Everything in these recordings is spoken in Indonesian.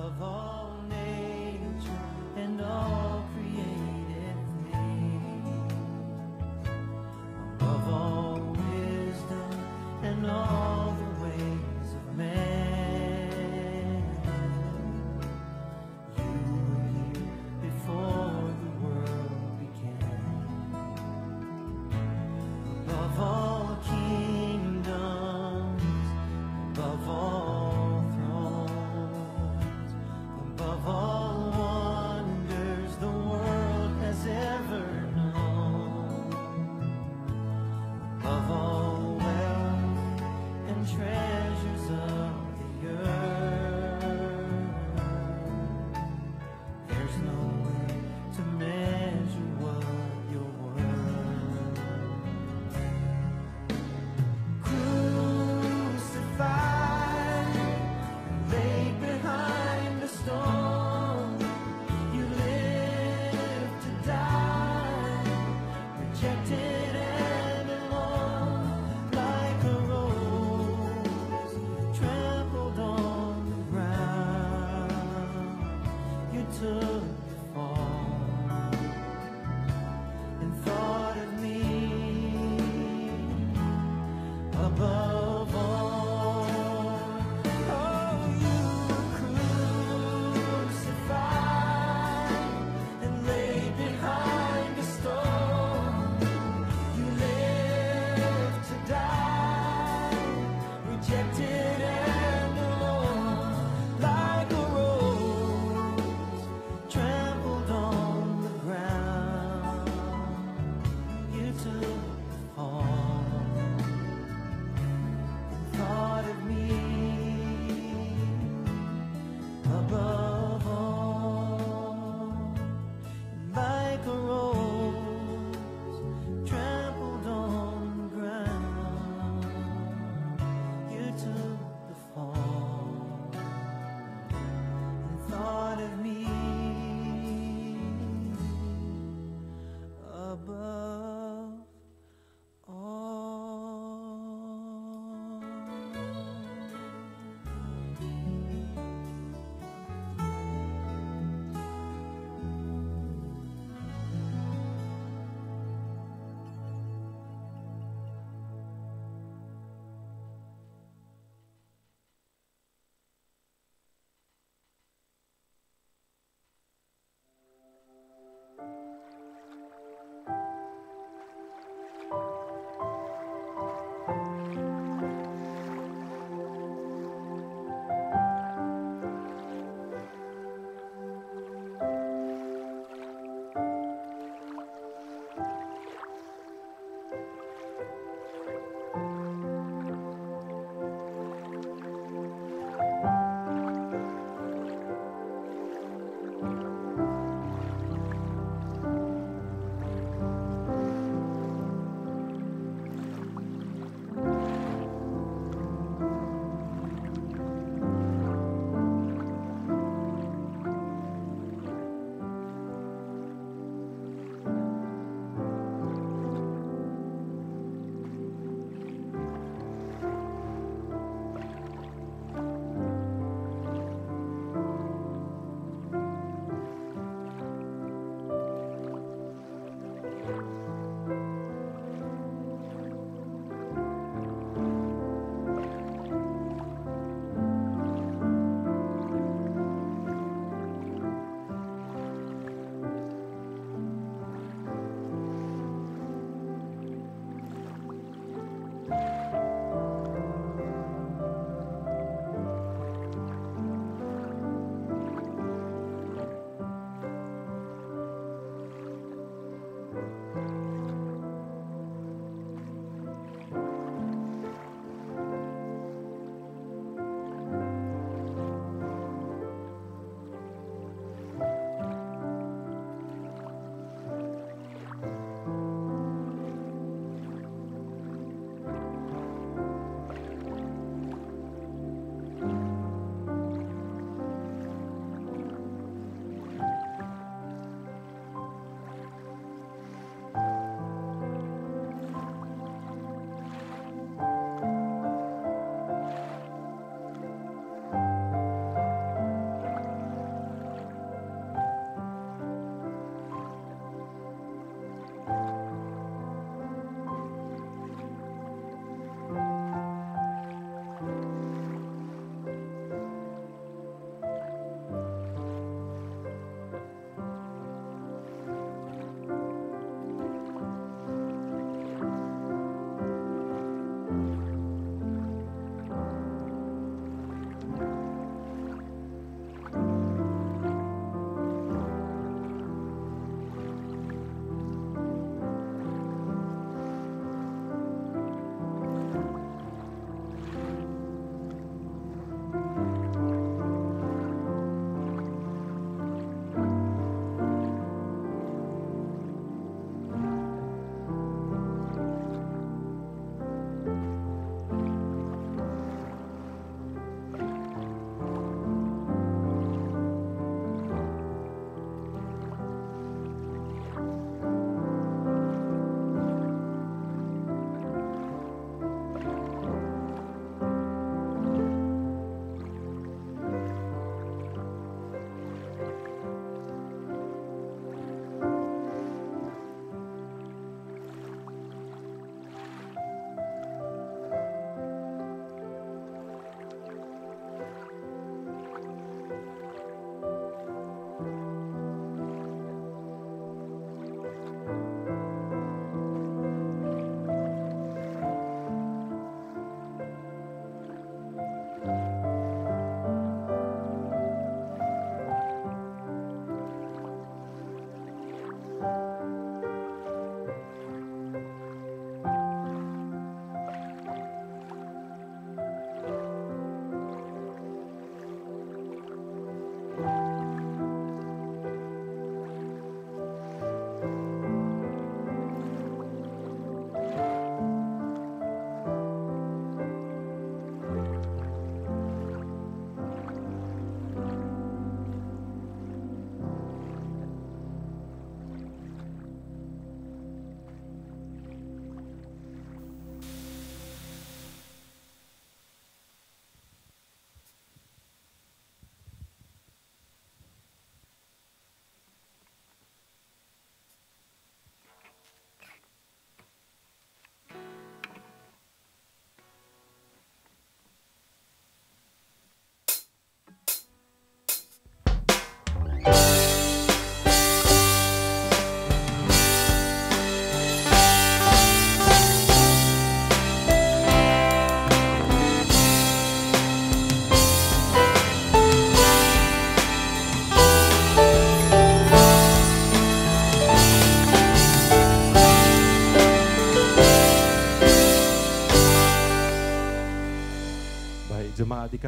above all nature and all created things, above all wisdom and all the ways of man. You were here before the world began. Above all kingdoms, above all thrones,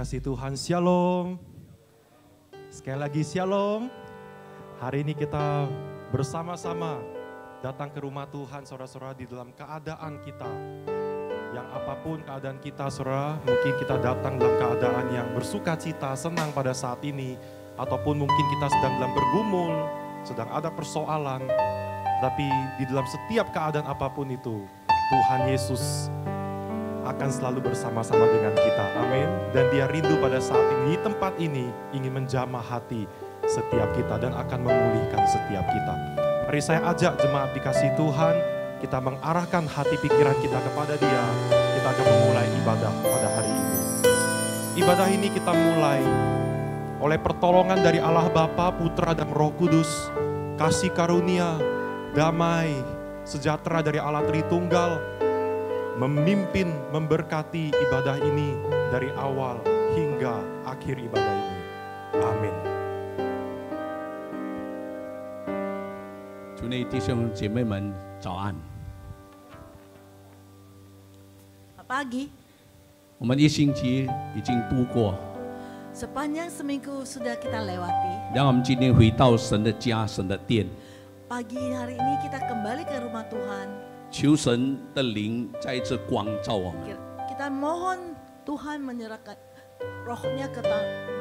dikasih Tuhan, Shalom. Sekali lagi Shalom. Hari ini kita bersama-sama datang ke rumah Tuhan, saudara-saudara, di dalam keadaan kita. Yang apapun keadaan kita, saudara, mungkin kita datang dalam keadaan yang bersuka cita, senang pada saat ini. Ataupun mungkin kita sedang dalam bergumul, sedang ada persoalan. Tapi di dalam setiap keadaan apapun itu, Tuhan Yesus akan selalu bersama-sama dengan kita. Amin. Dan Dia rindu pada saat ini, di tempat ini, ingin menjamah hati setiap kita dan akan memulihkan setiap kita. Mari saya ajak jemaat dikasih Tuhan, kita mengarahkan hati pikiran kita kepada Dia. Kita akan memulai ibadah pada hari ini. Ibadah ini kita mulai oleh pertolongan dari Allah Bapa, Putra, dan Roh Kudus. Kasih karunia, damai, sejahtera dari Allah Tritunggal memimpin, memberkati ibadah ini dari awal hingga akhir ibadah ini. Amin. 主内弟兄姐妹们早安。 Pagi, 我们一星期已经度过， sepanjang seminggu sudah kita lewati. 让我们今天回到神的家、神的殿， Pagi hari ini kita kembali ke rumah Tuhan. 求神的灵再一次光照我们， Kita mohon Tuhan menyerahkan rohnya ke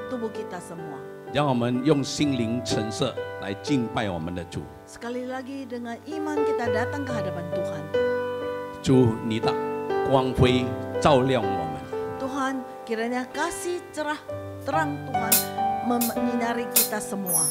tubuh kita semua. 让我们用心灵陈设来敬拜我们的主。 Sekali lagi dengan iman kita datang ke hadapan Tuhan. 主，你的光辉照亮我们， Tuhan, kiranya kasih cerah terang Tuhan menyinari kita semua.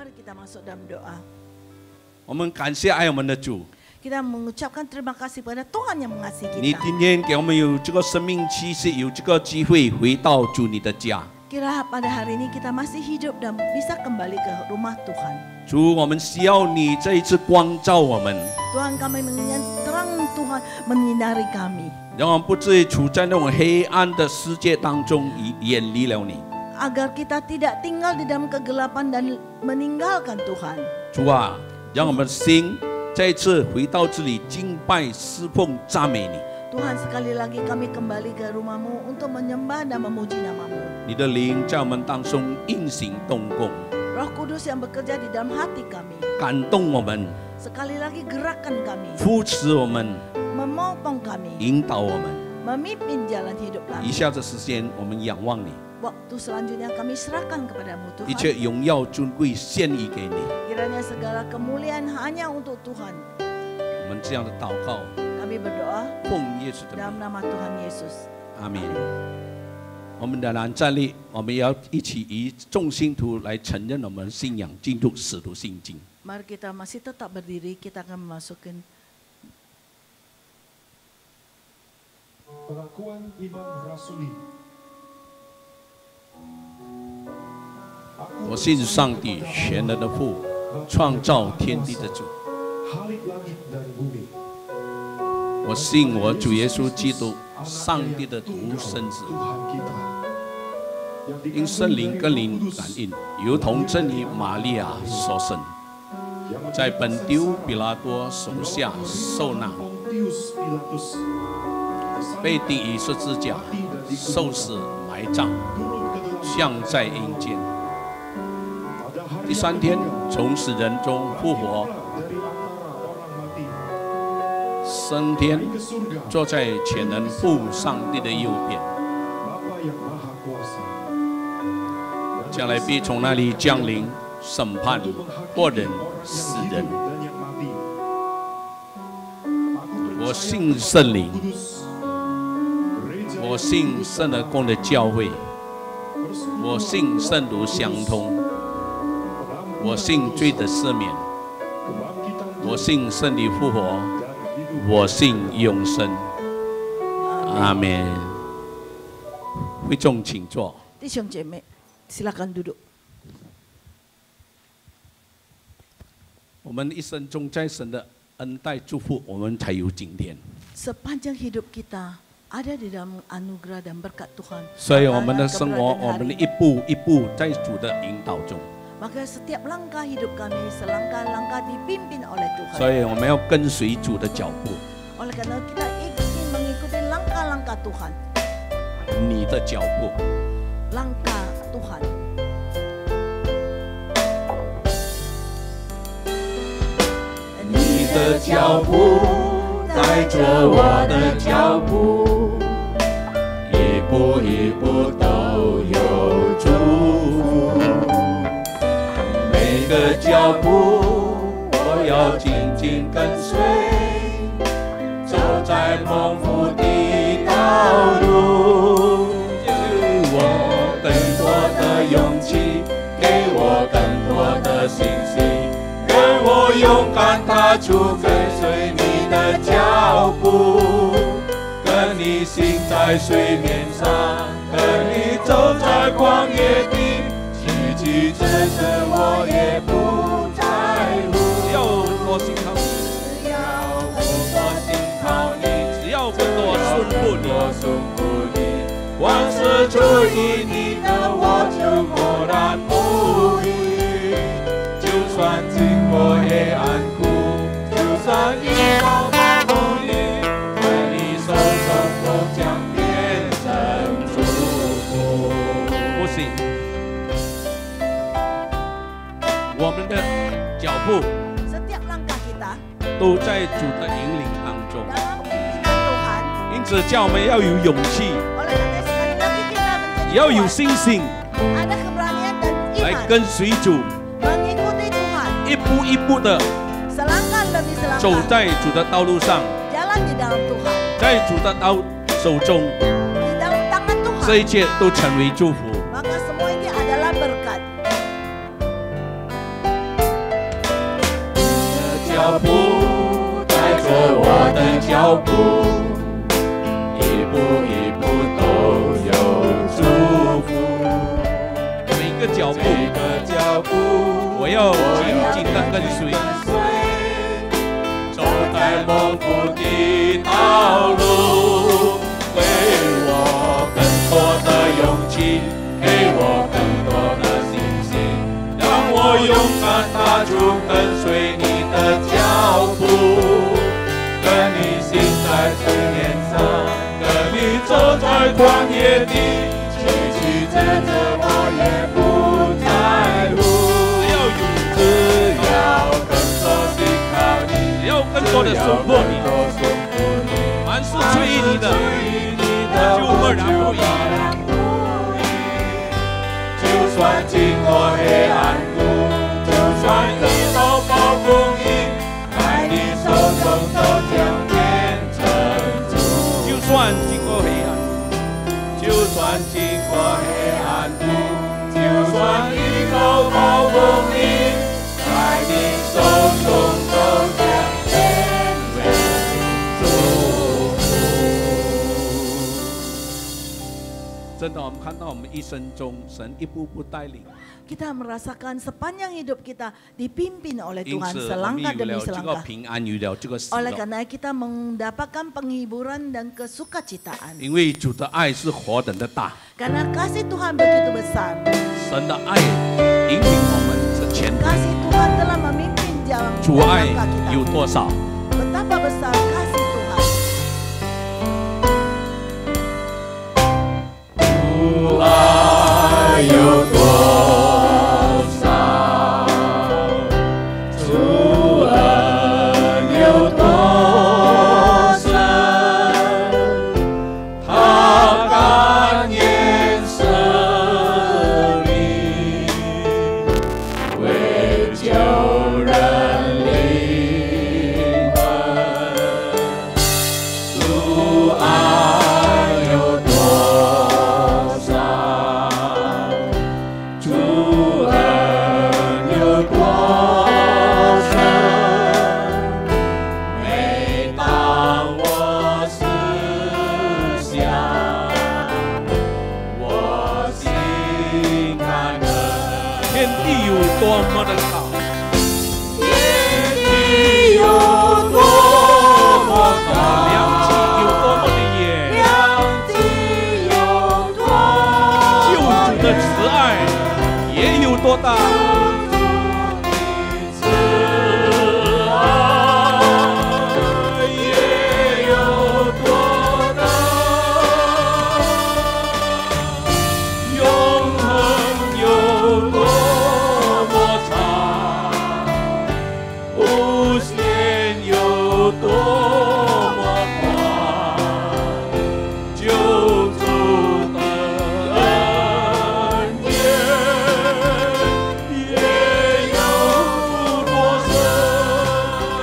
Mari kita masuk dalam doa. 我们感谢爱我们的主， Kita mengucapkan terima kasih kepada Tuhan yang mengasihi 你 kita. 今天给我们有这个生命气息，有这个机会回到主你的家。 Kira pada hari ini kita masih hidup dan bisa kembali ke rumah Tuhan. 主，我们需要你这一次光照我们， Tuhan, kami mengingat terang Tuhan menyinari kami. 让我们不至于处在那种黑暗的世界当中，远离了你。 Agar kita tidak tinggal di dalam kegelapan dan meninggalkan Tuhan. 主啊，让我们的心再一次回到这里敬拜、侍奉、赞美你。 Tuhan, sekali lagi kami kembali ke rumah-Mu untuk menyembah dan memuji nama-Mu. 你的灵在我们当中运行动工， Roh Kudus yang bekerja di dalam hati kami. 感动我们， Sekali lagi gerakan kami, 扶持我们， memopong kami, 引导我们。 memimpin jalan hidup 以 kami. 下的时间，我们仰望你， Waktu selanjutnya kami serahkan kepadamu 一切 Tuhan. 荣耀尊贵献于给你。 Kiranya segala kemuliaan hanya untuk Tuhan. 我们这样的祷告， Kami berdoa 奉耶稣的 dalam 名， nama Tuhan Yesus. 阿门。我们仍然站立，我们要一起以众信徒来承认我们信仰，进入使徒信经。 Mari kita masih tetap berdiri, kita akan memasukin Pengakuan iman rasuli. 我信上帝，全能的父，创造天地的主。 Halik langit dan bumi. 我信我主耶稣基督，上帝的独生子， Tuhan kita. Yang 因圣灵跟灵感应，如同真理玛利亚所生， yang 在本丢比拉多手下受难， Pontius Pilatus 被钉于十字架，受死埋葬， turun ke dalam 像在阴间。 pada hari 第三天从死人中复活， dari antara orang mati 升天， ke surga 坐在全能父上帝的右边， Bapa yang maha kuasa. 将来必从那里降临审判活人死人。 Dan yang mati. Aku 我信圣灵， Kudus, gereja 我信圣而公的教会， bersekutu 我信圣徒相通， 我信罪的赦免， kebangkitan 我信圣灵复活， dan hidup. 我信永生。阿门。会众请坐。 弟兄姐妹, silakan duduk. 我们一生中在神的恩待祝福，我们才有今天。 Sepanjang hidup kita ada di dalam anugerah dan berkat Tuhan. 所以我们的 Maka 生活， keberadaan 我们的 hari 一步一步在主的引导中， Maka setiap langkah hidup kami selangkah-langkah dipimpin oleh 所 Tuhan. 以我们要跟随主的脚步， Oleh karena kita ingin mengikuti langkah-langkah Tuhan, 你的脚步。 langkah Tuhan. 你的脚步带着我的脚步，一步一步都有祝福。每个脚步我要紧紧跟随，走在蒙福的道路。给我更多的勇气，给我更多的信心。让我勇敢踏出跟随你的脚步，跟你行在水面上，跟你走在旷野的曲曲折折，我也不在乎。只要我信靠你，只要我信靠你，只要跟我顺服你，我顺服你，万事出于你的，我就默然不语。就算经过黑暗谷，就算遇到暴风雨，在你手中都将变成祝福。不行。我们的脚步 Setiap langkah kita 都在主的引领当中， dalam pimpinan Tuhan. 因此叫我们要有勇气， Oleh karena sekali lagi kita menjadi 也要有 kuat. 信心 Ada keberanian dan 来 iman 跟随主， mengikuti Tuhan. 一步一步的 Selangkah demi 走 selangkah 在主的道路上， jalan di dalam Tuhan, 在主的手中， di dalam tangan 这 Tuhan. 一切都成为祝福。 Maka semua ini adalah berkat. 脚步，一步一步都有祝福。每个脚步，每个脚步，我要紧紧的跟随，走在蒙福的道路，给我更多的勇气，给我更多的信心，让我勇敢踏出跟随你的脚步，跟你行在水面上，跟你走在旷野里，曲曲折折我也不在乎。只要更多信靠你，只要更多的顺服你，凡事出于你的，就默然不语。就算经过黑暗谷，就算遇到暴风雨，在你手中都将变成珠。就算经过黑暗，就算经过黑暗谷，就算遇到暴风雨，在你手中都将变为祝福。真的，我们看到我们一生中，神一步步带领。 Kita merasakan sepanjang hidup kita dipimpin oleh 因 Tuhan 此，我们 selangkah 有 demi 了这个 selangkah. 平安，有了这个喜 Oleh 乐。 karena kita mendapatkan penghiburan dan kesukacitaan. 因为主的爱是何等的大， Karena kasih Tuhan begitu besar. 神的爱引领我们的前途。 Kasih Tuhan telah memimpin jalan 主爱 langkah kita. 有多少？ Betapa besar kasih Tuhan. 主爱有多少？主恩有多深？他甘愿舍命，为救人灵魂。主爱有多少？主恩有多深？每当我思想，我心坎坷。天地有多么的高，天地有多么高，良气有多么的远，良地有多救么主的慈爱也有多大。慈爱也有多大，永恒有多么长，无限有多么宽，救主的恩典也有多深。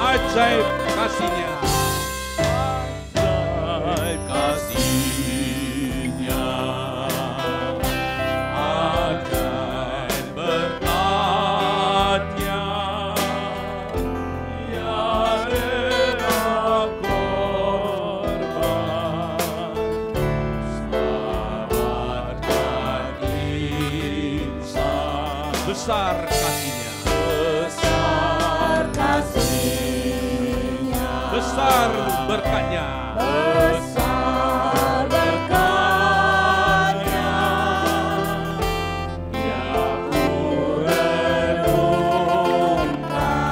爱在卡西尼亚， Andai kasih-Nya akan berkat-Nya yang rela korban selamatkan insan. besar kasihnya, Besar kasih-Nya, besar berkatnya. besar berkat-Nya yang ku renungkan,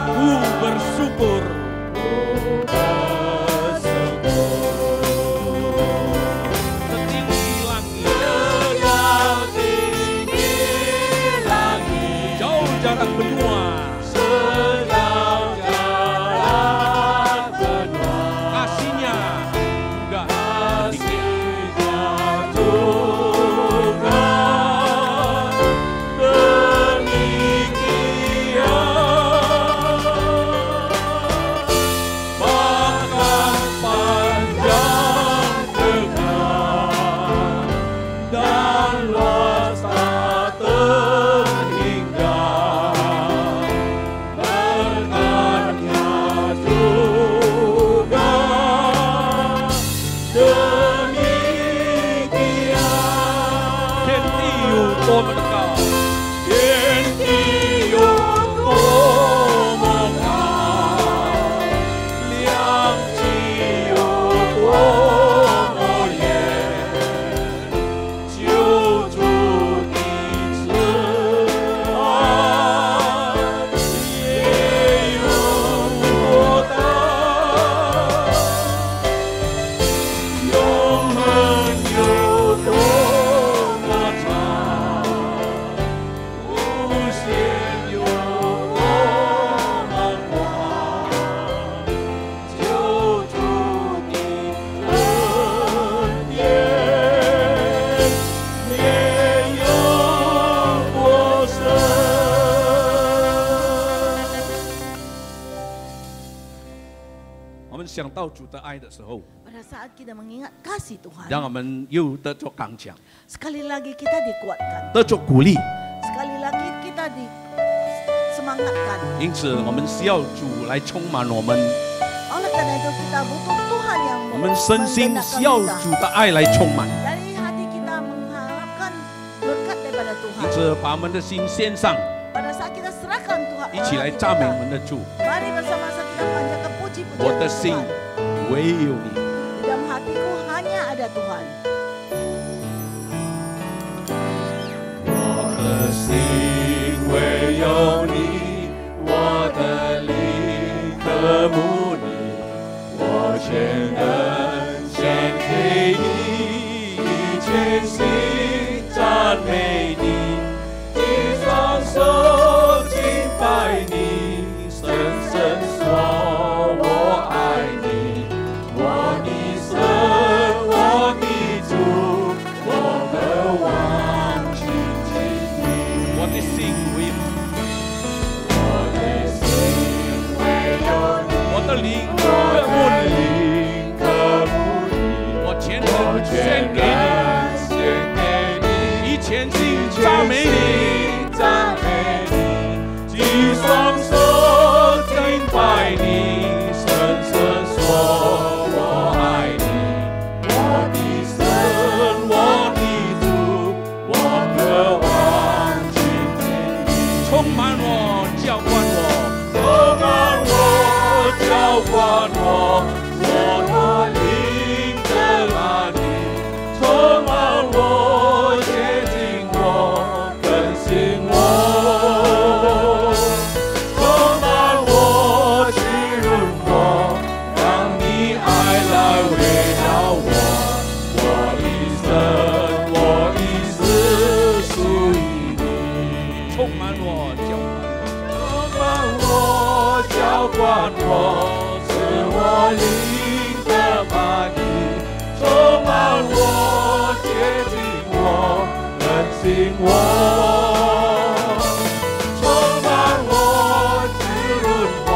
Ku bersyukur, ku bersyukur. setinggi langit, Sejauh tinggi langit, jauh jarak benua, sejauh jarak benua, kasihnya 想到主的爱的时候， pada saat kita mengingat kasih Tuhan, 让我们又得着刚强， sekali lagi kita dikuatkan, 得着鼓励。 sekali lagi kita disemangatkan. 因此，我们需要主来充满我们， Oleh karena itu kita butuh Tuhan yang 我们身心 menggerakkan 需要 kita. 主的爱来充满。 Dari hati kita mengharapkan berkat daripada 因 Tuhan. 此，把我们的心献上， Pada saat kita serahkan Tuhan, 一起来 hati 赞美我 kita, 们的主。 mari bersama-sama kita panjatkan 我 puji-pujian 的心 Tuhan. 唯有你。 Di dalam hatiku hanya ada Tuhan. 我的心唯有你，我的灵渴慕你，我全能献给你，一全心赞美你，一双手敬拜你，深深说我爱你，我的神，我的主，我渴望亲近你。我的心唯有你，我的心唯有你，我的灵我渴慕的你，灵渴慕你，我全我能献全给你，然献给你，一全心赞美你，赞美你，一双手敬拜你，深深说我爱你，我的神，我的主，我渴望亲近你。充满我，浇灌我。 充满我，浇灌我，我的灵在哪里？充满我，接近我，更新我，充满我，滋润我，让你爱来围绕我。我的神，我的是属于你。充满我，浇灌我。 充满我，浇灌我，是我灵的玛丽。充满我，接近我，更新我。充满我，滋润我，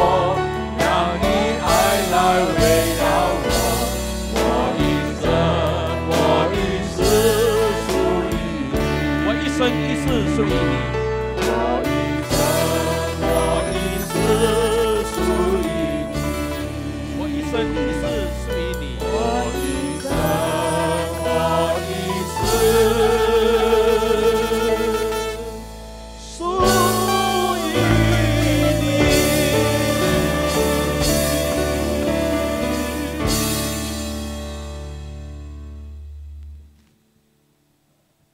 让你爱来围绕我。我的神，我的是属于你。我一生一世属于你。 我的神，我的是属于你，我一生一世属于你。我的神，我的是属于你。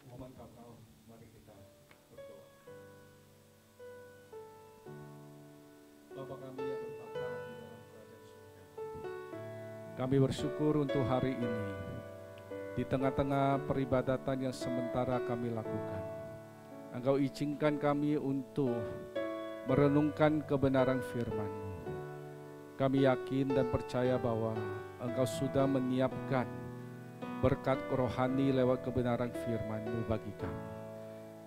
我们祷告，mari kita berdoa. Bapa kami yang bertata di dalam kerajaan surga. Kami bersyukur untuk hari ini. Di tengah-tengah peribadatan yang sementara kami lakukan, Engkau izinkan kami untuk merenungkan kebenaran firman-Mu. Kami yakin dan percaya bahwa Engkau sudah menyiapkan berkat rohani lewat kebenaran firman-Mu bagi kami.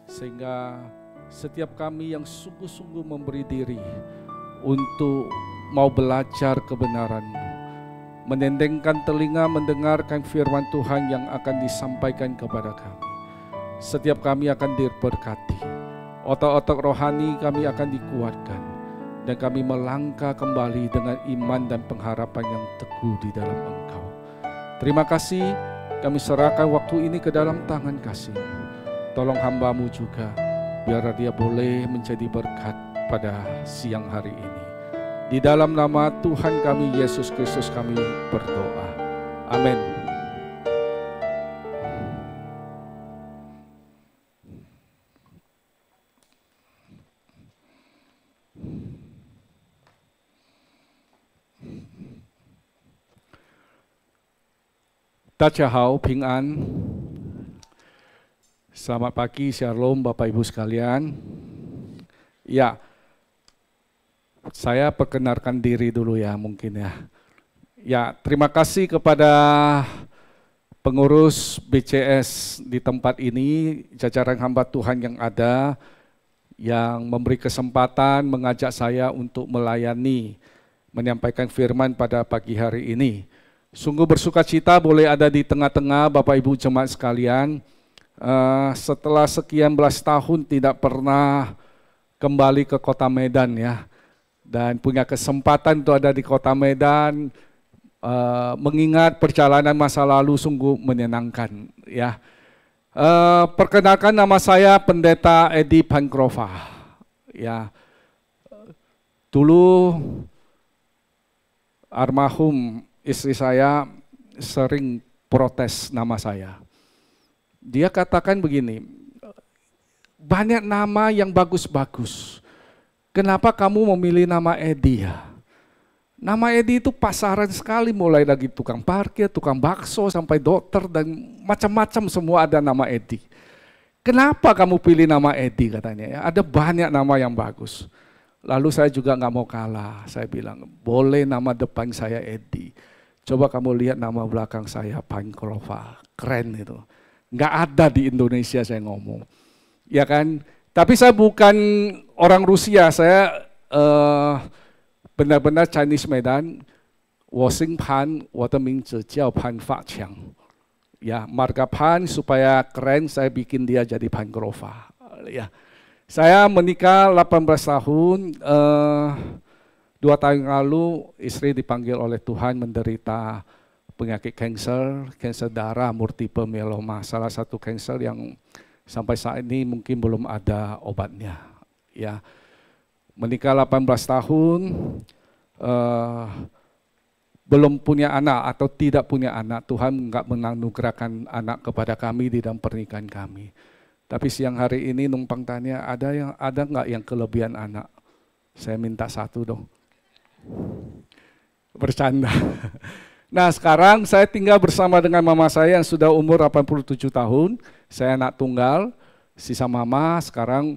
Sehingga setiap kami yang sungguh-sungguh memberi diri untuk mau belajar kebenaran-Mu, menendengkan telinga mendengarkan firman Tuhan yang akan disampaikan kepada kami. Setiap kami akan diberkati, otak-otak rohani kami akan dikuatkan, dan kami melangkah kembali dengan iman dan pengharapan yang teguh di dalam Engkau. Terima kasih, kami serahkan waktu ini ke dalam tangan kasih-Mu. Tolong hamba-Mu juga, biar dia boleh menjadi berkat pada siang hari ini. Di dalam nama Tuhan kami Yesus Kristus kami berdoa. Amin. Tachahau, Ping An. Selamat pagi, Shalom Bapak Ibu sekalian. Ya, saya perkenalkan diri dulu ya mungkin ya. Ya, terima kasih kepada pengurus BCS di tempat ini, jajaran hamba Tuhan yang ada, yang memberi kesempatan mengajak saya untuk melayani menyampaikan firman pada pagi hari ini. Sungguh bersuka cita boleh ada di tengah-tengah Bapak Ibu jemaat sekalian. Setelah sekian belas tahun tidak pernah kembali ke kota Medan ya. Dan punya kesempatan untuk ada di kota Medan, mengingat perjalanan masa lalu sungguh menyenangkan ya. Perkenalkan, nama saya Pendeta Edi Pankrova ya. Dulu almarhum istri saya sering protes nama saya. Dia katakan begini, banyak nama yang bagus-bagus. Kenapa kamu memilih nama Edi ya? Nama Edi itu pasaran sekali, mulai lagi tukang parkir, tukang bakso, sampai dokter, dan macam-macam semua ada nama Edi. Kenapa kamu pilih nama Edi katanya ya? Ada banyak nama yang bagus. Lalu saya juga nggak mau kalah, saya bilang boleh nama depan saya Edi. Coba kamu lihat nama belakang saya Pankrova, keren itu. Nggak ada di Indonesia saya ngomong. Ya kan? Tapi saya bukan orang Rusia, saya benar-benar Chinese Medan. 我姓潘，我的名字叫潘发强. Ya, marga Pan supaya keren saya bikin dia jadi Pankrova. Ya. Saya menikah 18 tahun, 2 tahun lalu istri dipanggil oleh Tuhan menderita penyakit kanker darah, multiple myeloma, salah satu kanker yang sampai saat ini mungkin belum ada obatnya. Ya, menikah 18 tahun, belum punya anak atau tidak punya anak. Tuhan enggak menganugerahkan anak kepada kami di dalam pernikahan kami. Tapi siang hari ini numpang tanya, ada enggak yang kelebihan anak? Saya minta 1 dong. Bercanda. Nah, sekarang saya tinggal bersama dengan mama saya yang sudah umur 87 tahun. Saya anak tunggal, sisa mama sekarang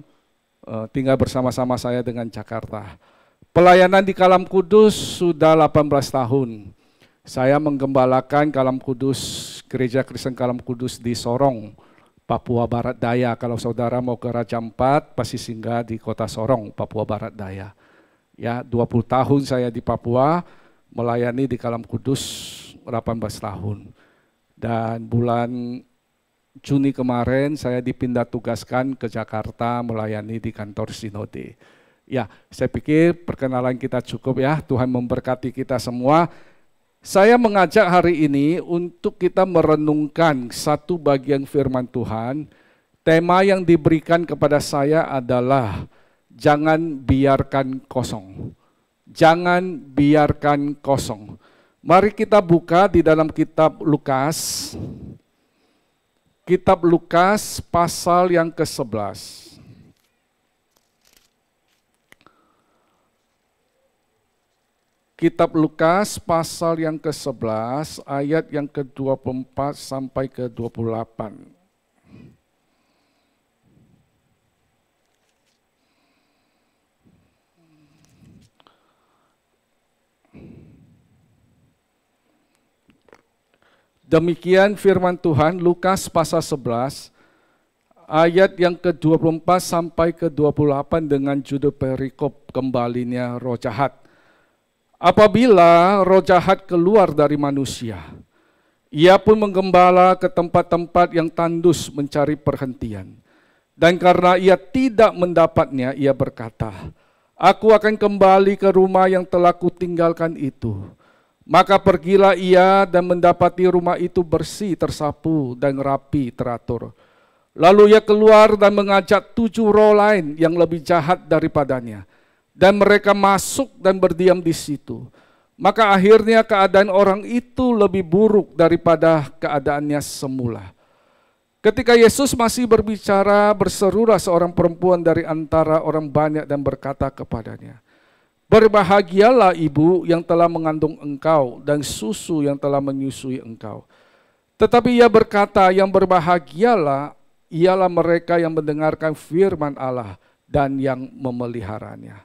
tinggal bersama-sama saya dengan Jakarta. Pelayanan di Kalam Kudus sudah 18 tahun. Saya menggembalakan Kalam Kudus, Gereja Kristen Kalam Kudus di Sorong, Papua Barat Daya. Kalau saudara mau ke Raja Ampat, pasti singgah di kota Sorong, Papua Barat Daya. Ya, 20 tahun saya di Papua, melayani di Kalam Kudus 18 tahun. Dan bulan Juni kemarin saya dipindah tugaskan ke Jakarta melayani di kantor Sinode. Ya, saya pikir perkenalan kita cukup ya, Tuhan memberkati kita semua. Saya mengajak hari ini untuk kita merenungkan satu bagian firman Tuhan. Tema yang diberikan kepada saya adalah jangan biarkan kosong. Jangan biarkan kosong. Mari kita buka di dalam kitab Lukas. Kitab Lukas pasal yang ke-11. Kitab Lukas pasal yang ke-11 ayat yang ke-24 sampai ke-28. Demikian firman Tuhan, Lukas pasal 11, ayat yang ke-24 sampai ke-28 dengan judul perikop kembalinya roh jahat. Apabila roh jahat keluar dari manusia, ia pun menggembala ke tempat-tempat yang tandus mencari perhentian. Dan karena ia tidak mendapatnya, ia berkata, aku akan kembali ke rumah yang telah kutinggalkan itu. Maka pergilah ia dan mendapati rumah itu bersih, tersapu, dan rapi, teratur. Lalu ia keluar dan mengajak 7 roh lain yang lebih jahat daripadanya. Dan mereka masuk dan berdiam di situ. Maka akhirnya keadaan orang itu lebih buruk daripada keadaannya semula. Ketika Yesus masih berbicara, berserulah seorang perempuan dari antara orang banyak dan berkata kepadanya, berbahagialah ibu yang telah mengandung engkau dan susu yang telah menyusui engkau. Tetapi ia berkata, yang berbahagialah ialah mereka yang mendengarkan firman Allah dan yang memeliharanya.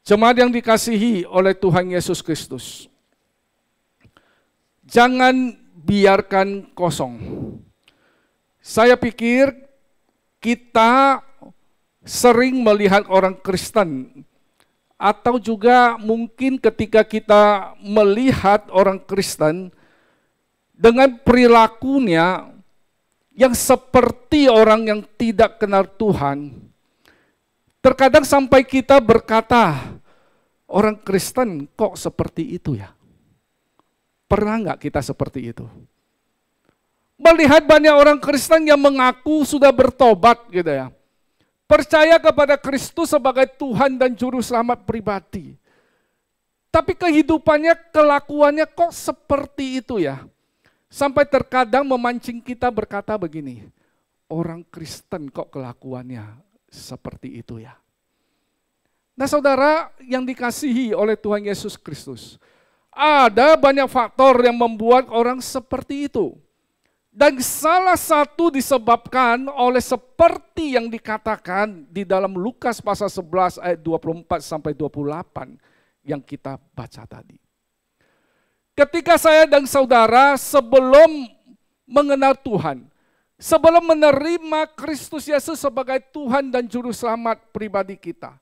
Jemaat yang dikasihi oleh Tuhan Yesus Kristus, jangan biarkan kosong. Saya pikir kita sering melihat orang Kristen atau juga mungkin ketika kita melihat orang Kristen dengan perilakunya yang seperti orang yang tidak kenal Tuhan, terkadang sampai kita berkata, orang Kristen kok seperti itu ya? Pernah nggak kita seperti itu? Melihat banyak orang Kristen yang mengaku sudah bertobat gitu ya, percaya kepada Kristus sebagai Tuhan dan Juru Selamat pribadi. Tapi kehidupannya, kelakuannya kok seperti itu ya? Sampai terkadang memancing kita berkata begini, orang Kristen kok kelakuannya seperti itu ya? Nah saudara yang dikasihi oleh Tuhan Yesus Kristus, ada banyak faktor yang membuat orang seperti itu. Dan salah satu disebabkan oleh seperti yang dikatakan di dalam Lukas pasal 11 ayat 24 sampai 28 yang kita baca tadi. Ketika saya dan saudara sebelum mengenal Tuhan, sebelum menerima Kristus Yesus sebagai Tuhan dan Juru Selamat pribadi kita,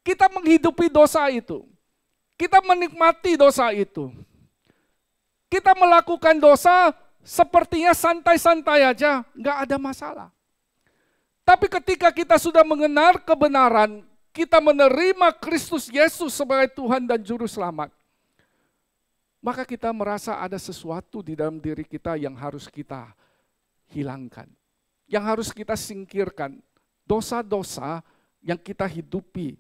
kita menghidupi dosa itu. Kita menikmati dosa itu. Kita melakukan dosa sepertinya santai-santai aja, nggak ada masalah. Tapi ketika kita sudah mengenal kebenaran, kita menerima Kristus Yesus sebagai Tuhan dan Juru Selamat, maka kita merasa ada sesuatu di dalam diri kita yang harus kita hilangkan, yang harus kita singkirkan, dosa-dosa yang kita hidupi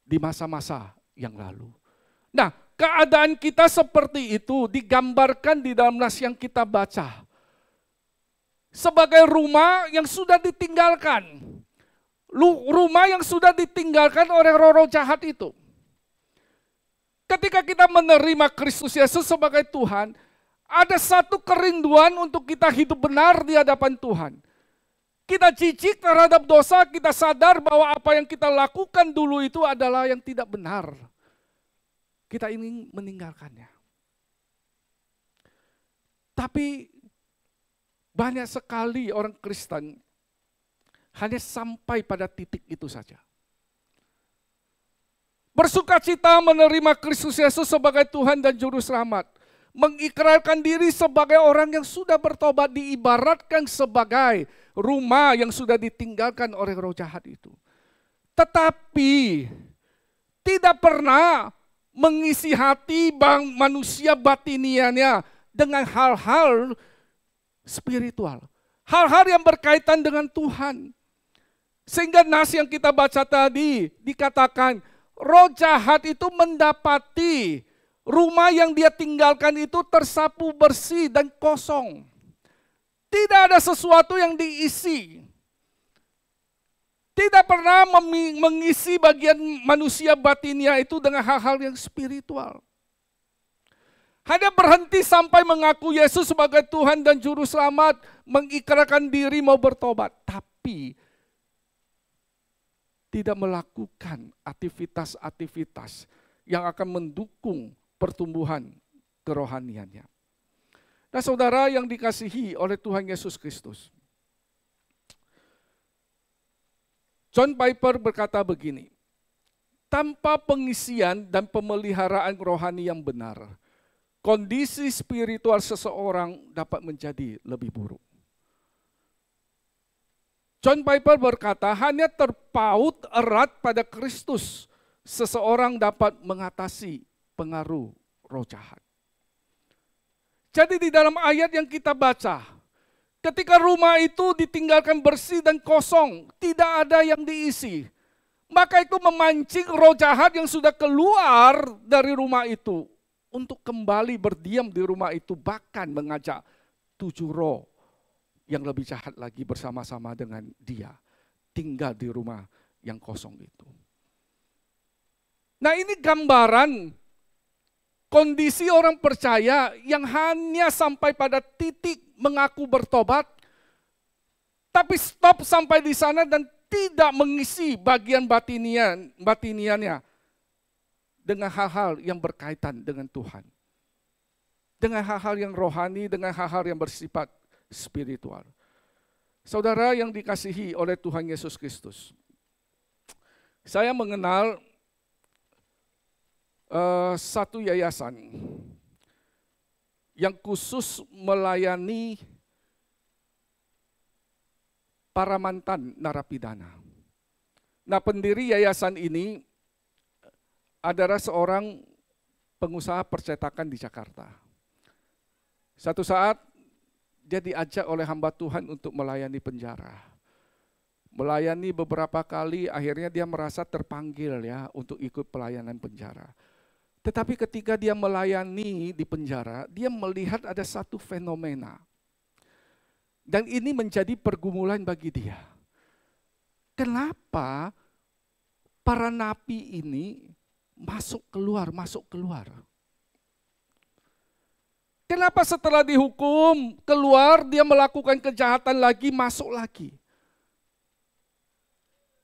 di masa-masa yang lalu. Nah, keadaan kita seperti itu digambarkan di dalam nas yang kita baca. Sebagai rumah yang sudah ditinggalkan. Rumah yang sudah ditinggalkan oleh roh-roh jahat itu. Ketika kita menerima Kristus Yesus sebagai Tuhan, ada satu kerinduan untuk kita hidup benar di hadapan Tuhan. Kita jijik terhadap dosa, kita sadar bahwa apa yang kita lakukan dulu itu adalah yang tidak benar. Kita ingin meninggalkannya. Tapi banyak sekali orang Kristen hanya sampai pada titik itu saja. Bersukacita menerima Kristus Yesus sebagai Tuhan dan Juru Selamat. Mengikrarkan diri sebagai orang yang sudah bertobat, diibaratkan sebagai rumah yang sudah ditinggalkan oleh roh jahat itu. Tetapi tidak pernah mengisi hati manusia batiniannya dengan hal-hal spiritual. Hal-hal yang berkaitan dengan Tuhan. Sehingga nas yang kita baca tadi dikatakan, roh jahat itu mendapati rumah yang dia tinggalkan itu tersapu bersih dan kosong. Tidak ada sesuatu yang diisi. Tidak pernah mengisi bagian manusia batinnya itu dengan hal-hal yang spiritual. Hanya berhenti sampai mengaku Yesus sebagai Tuhan dan Juru Selamat, mengikrarkan diri mau bertobat. Tapi tidak melakukan aktivitas-aktivitas yang akan mendukung pertumbuhan kerohaniannya. Nah saudara yang dikasihi oleh Tuhan Yesus Kristus, John Piper berkata begini, tanpa pengisian dan pemeliharaan rohani yang benar, kondisi spiritual seseorang dapat menjadi lebih buruk. John Piper berkata, hanya terpaut erat pada Kristus, seseorang dapat mengatasi pengaruh roh jahat. Jadi di dalam ayat yang kita baca, ketika rumah itu ditinggalkan bersih dan kosong, tidak ada yang diisi, maka itu memancing roh jahat yang sudah keluar dari rumah itu untuk kembali berdiam di rumah itu, bahkan mengajak 7 roh yang lebih jahat lagi bersama-sama dengan dia tinggal di rumah yang kosong itu. Nah, ini gambaran kondisi orang percaya yang hanya sampai pada titik mengaku bertobat, tapi stop sampai di sana dan tidak mengisi bagian batiniannya dengan hal-hal yang berkaitan dengan Tuhan. Dengan hal-hal yang rohani, dengan hal-hal yang bersifat spiritual. Saudara yang dikasihi oleh Tuhan Yesus Kristus, saya mengenal satu yayasan yang khusus melayani para mantan narapidana. Nah, pendiri yayasan ini adalah seorang pengusaha percetakan di Jakarta. Satu saat dia diajak oleh hamba Tuhan untuk melayani penjara. Melayani beberapa kali, akhirnya dia merasa terpanggil ya untuk ikut pelayanan penjara. Tetapi ketika dia melayani di penjara, dia melihat ada satu fenomena. Dan ini menjadi pergumulan bagi dia. Kenapa para napi ini masuk keluar? Kenapa setelah dihukum, keluar, dia melakukan kejahatan lagi, masuk lagi?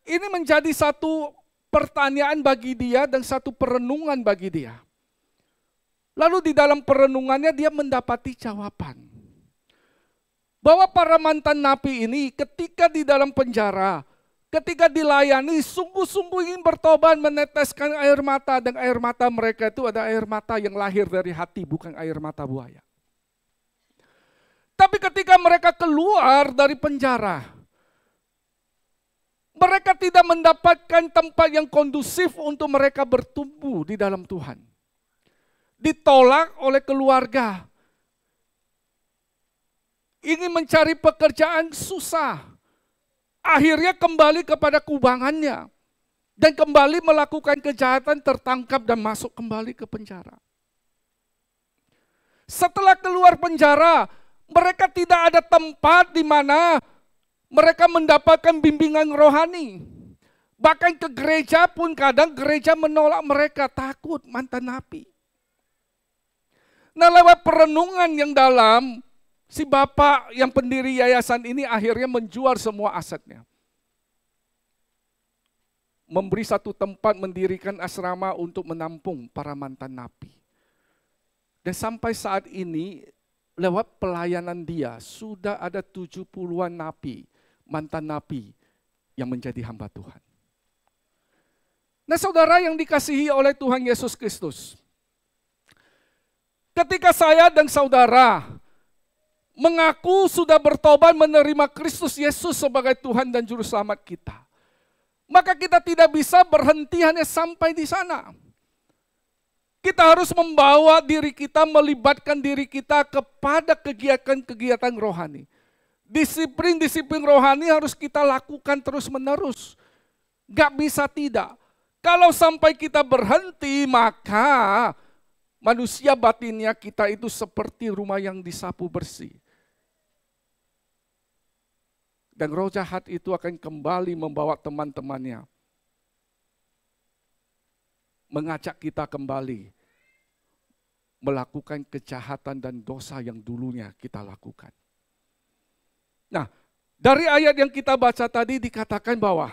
Ini menjadi satu pertanyaan bagi dia dan satu perenungan bagi dia. Lalu di dalam perenungannya dia mendapati jawaban. Bahwa para mantan napi ini ketika di dalam penjara, ketika dilayani, sungguh-sungguh ingin bertobat, meneteskan air mata, dan air mata mereka itu ada air mata yang lahir dari hati, bukan air mata buaya. Tapi ketika mereka keluar dari penjara, mereka tidak mendapatkan tempat yang kondusif untuk mereka bertumbuh di dalam Tuhan. Ditolak oleh keluarga. Ingin mencari pekerjaan susah. Akhirnya kembali kepada kubangannya. Dan kembali melakukan kejahatan, tertangkap dan masuk kembali ke penjara. Setelah keluar penjara, mereka tidak ada tempat di mana mereka mendapatkan bimbingan rohani. Bahkan ke gereja pun kadang gereja menolak mereka, takut mantan napi. Nah, lewat perenungan yang dalam, si bapak yang pendiri yayasan ini akhirnya menjual semua asetnya. Memberi satu tempat mendirikan asrama untuk menampung para mantan napi. Dan sampai saat ini, lewat pelayanan dia, sudah ada 70-an napi, mantan napi yang menjadi hamba Tuhan. Nah, saudara yang dikasihi oleh Tuhan Yesus Kristus, ketika saya dan saudara mengaku sudah bertobat menerima Kristus Yesus sebagai Tuhan dan Juru Selamat kita, maka kita tidak bisa berhenti hanya sampai di sana. Kita harus membawa diri kita, melibatkan diri kita kepada kegiatan-kegiatan rohani. Disiplin-disiplin rohani harus kita lakukan terus-menerus. Gak bisa tidak. Kalau sampai kita berhenti, maka manusia batinnya kita itu seperti rumah yang disapu bersih. Dan roh jahat itu akan kembali membawa teman-temannya. Mengajak kita kembali melakukan kejahatan dan dosa yang dulunya kita lakukan. Nah, dari ayat yang kita baca tadi dikatakan bahwa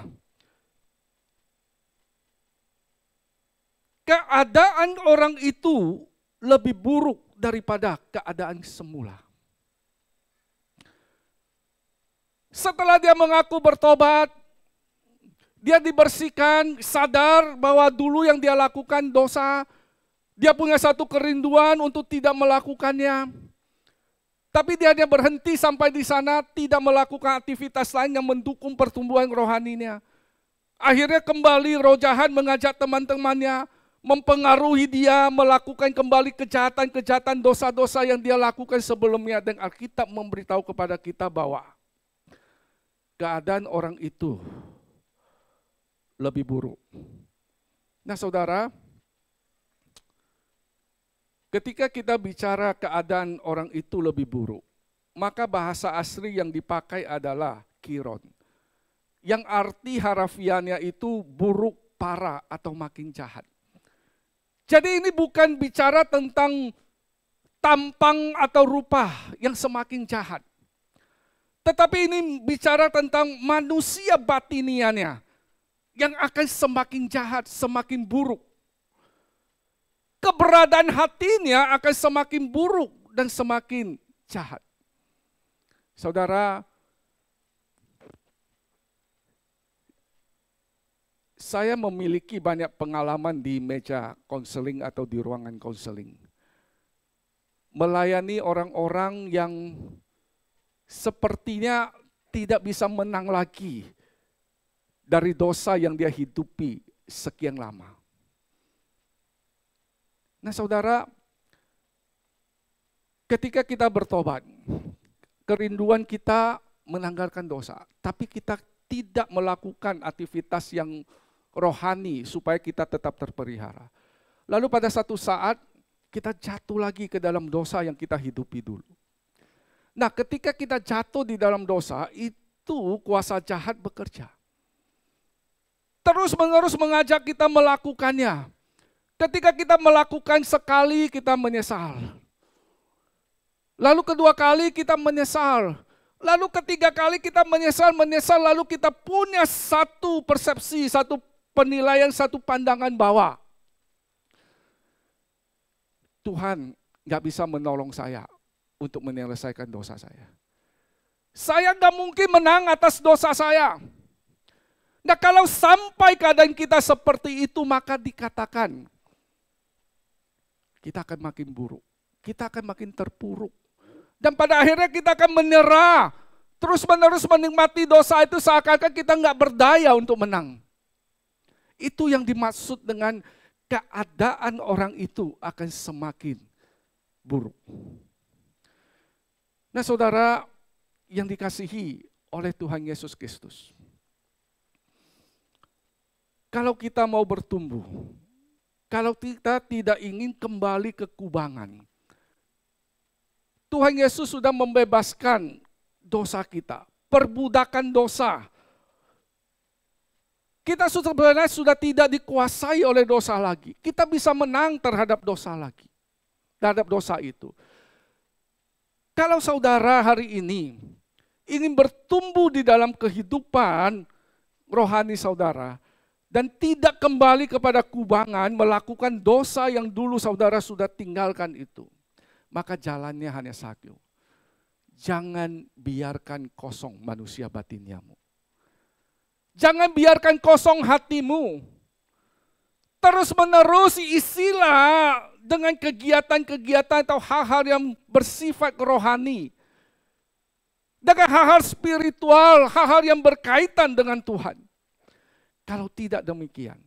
keadaan orang itu lebih buruk daripada keadaan semula. Setelah dia mengaku bertobat, dia dibersihkan, sadar bahwa dulu yang dia lakukan dosa, dia punya satu kerinduan untuk tidak melakukannya. Tapi dia hanya berhenti sampai di sana, tidak melakukan aktivitas lain yang mendukung pertumbuhan rohaninya. Akhirnya kembali roh jahat mengajak teman-temannya, mempengaruhi dia melakukan kembali kejahatan-kejahatan, dosa-dosa yang dia lakukan sebelumnya. Dan Alkitab memberitahu kepada kita bahwa keadaan orang itu lebih buruk. Nah, saudara, ketika kita bicara keadaan orang itu lebih buruk, maka bahasa asli yang dipakai adalah kiron. Yang arti harafiannya itu buruk, parah, atau makin jahat. Jadi ini bukan bicara tentang tampang atau rupa yang semakin jahat. Tetapi ini bicara tentang manusia batiniannya yang akan semakin jahat, semakin buruk. Keberadaan hatinya akan semakin buruk dan semakin jahat. Saudara, Saya memiliki banyak pengalaman di meja konseling atau di ruangan konseling. Melayani orang-orang yang sepertinya tidak bisa menang lagi dari dosa yang dia hidupi sekian lama. Nah saudara, ketika kita bertobat, kerinduan kita menanggalkan dosa, tapi kita tidak melakukan aktivitas yang rohani supaya kita tetap terpelihara. Lalu pada satu saat kita jatuh lagi ke dalam dosa yang kita hidupi dulu. Nah, ketika kita jatuh di dalam dosa, itu kuasa jahat bekerja. Terus-menerus mengajak kita melakukannya. Ketika kita melakukan sekali, kita menyesal. Lalu kedua kali kita menyesal. Lalu ketiga kali kita menyesal, lalu kita punya satu persepsi, satu penilaian, satu pandangan bahwa Tuhan gak bisa menolong saya untuk menyelesaikan dosa saya. Saya gak mungkin menang atas dosa saya. Nah kalau sampai keadaan kita seperti itu, maka dikatakan kita akan makin buruk, kita akan makin terpuruk. Dan pada akhirnya kita akan menyerah, terus-menerus menikmati dosa itu seakan-akan kita nggak berdaya untuk menang. Itu yang dimaksud dengan keadaan orang itu akan semakin buruk. Nah saudara yang dikasihi oleh Tuhan Yesus Kristus. Kalau kita mau bertumbuh, kalau kita tidak ingin kembali ke kubangan, Tuhan Yesus sudah membebaskan dosa kita, perbudakan dosa. Kita sebenarnya sudah tidak dikuasai oleh dosa lagi. Kita bisa menang terhadap dosa lagi, terhadap dosa itu. Kalau saudara hari ini ingin bertumbuh di dalam kehidupan rohani saudara, dan tidak kembali kepada kubangan, melakukan dosa yang dulu saudara sudah tinggalkan itu, maka jalannya hanya satu. Jangan biarkan kosong manusia batinyamu. Jangan biarkan kosong hatimu. Terus menerus isilah dengan kegiatan-kegiatan atau hal-hal yang bersifat rohani. Dengan hal-hal spiritual, hal-hal yang berkaitan dengan Tuhan. Kalau tidak demikian,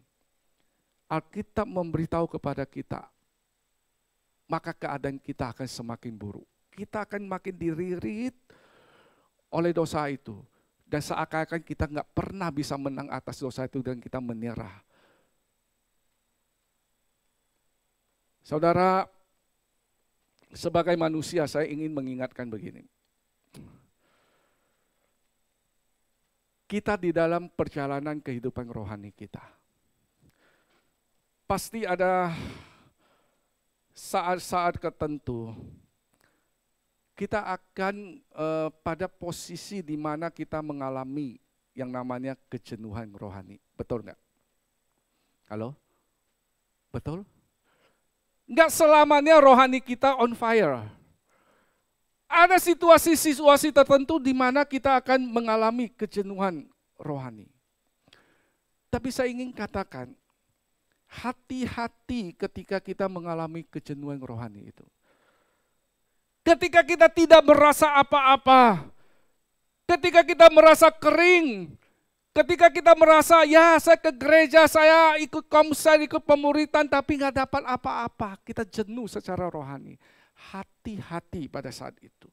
Alkitab memberitahu kepada kita, maka keadaan kita akan semakin buruk. Kita akan makin diririt oleh dosa itu. Dan seakan-akan kita nggak pernah bisa menang atas dosa itu dan kita menyerah. Saudara, sebagai manusia saya ingin mengingatkan begini. Kita di dalam perjalanan kehidupan rohani kita, pasti ada saat-saat tertentu kita akan pada posisi di mana kita mengalami yang namanya kejenuhan rohani. Betul nggak? Halo? Betul? Nggak selamanya rohani kita on fire. Ada situasi-situasi tertentu di mana kita akan mengalami kejenuhan rohani. Tapi saya ingin katakan, hati-hati ketika kita mengalami kejenuhan rohani itu. Ketika kita tidak merasa apa-apa, ketika kita merasa kering, ketika kita merasa ya saya ke gereja, saya ikut komsel, ikut pemuritan tapi nggak dapat apa-apa, kita jenuh secara rohani. Hati-hati pada saat itu.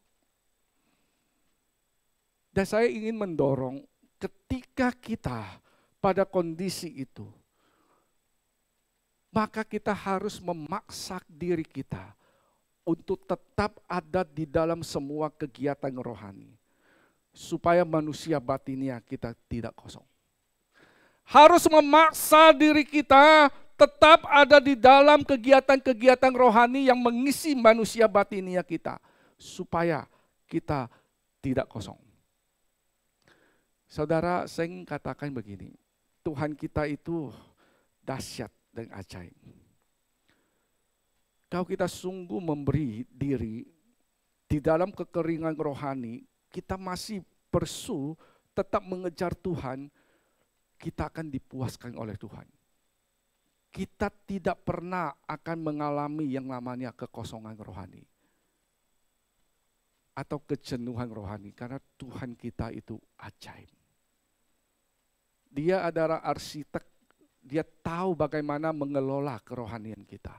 Dan saya ingin mendorong ketika kita pada kondisi itu, maka kita harus memaksa diri kita untuk tetap ada di dalam semua kegiatan rohani. Supaya manusia batinnya kita tidak kosong. Harus memaksa diri kita tetap ada di dalam kegiatan-kegiatan rohani yang mengisi manusia batinnya kita. Supaya kita tidak kosong. Saudara, saya ingin katakan begini. Tuhan kita itu dahsyat dan ajaib. Kalau kita sungguh memberi diri di dalam kekeringan rohani, kita masih tetap mengejar Tuhan, kita akan dipuaskan oleh Tuhan. Kita tidak pernah akan mengalami yang namanya kekosongan rohani atau kejenuhan rohani, karena Tuhan kita itu ajaib. Dia adalah arsitek, dia tahu bagaimana mengelola kerohanian kita.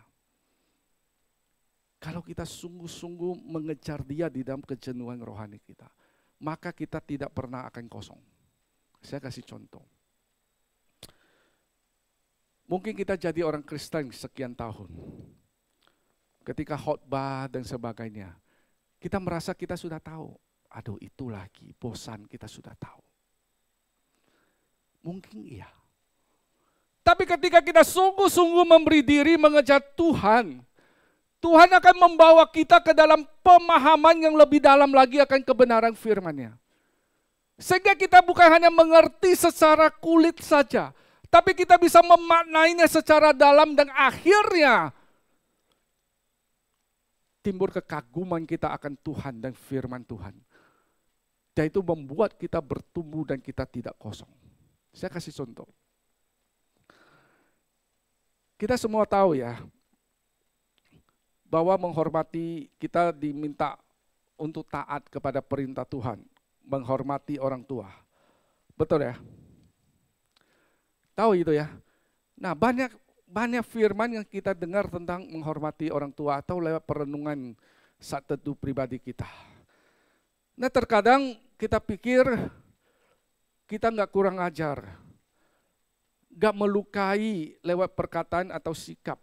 Kalau kita sungguh-sungguh mengejar dia di dalam kejenuhan rohani kita, maka kita tidak pernah akan kosong. Saya kasih contoh. Mungkin kita jadi orang Kristen sekian tahun. Ketika khotbah dan sebagainya, kita merasa kita sudah tahu. Aduh, itu lagi, bosan, kita sudah tahu. Mungkin iya. Tapi ketika kita sungguh-sungguh memberi diri mengejar Tuhan, Tuhan akan membawa kita ke dalam pemahaman yang lebih dalam lagi akan kebenaran firman-Nya. Sehingga kita bukan hanya mengerti secara kulit saja, tapi kita bisa memaknainya secara dalam dan akhirnya timbul kekaguman kita akan Tuhan dan firman Tuhan. Dan itu membuat kita bertumbuh dan kita tidak kosong. Saya kasih contoh. Kita semua tahu ya, bahwa menghormati, kita diminta untuk taat kepada perintah Tuhan, menghormati orang tua. Betul ya? Tahu itu ya? Nah, banyak firman yang kita dengar tentang menghormati orang tua atau lewat perenungan saat teduh pribadi kita. Nah, terkadang kita pikir kita nggak kurang ajar, nggak melukai lewat perkataan atau sikap,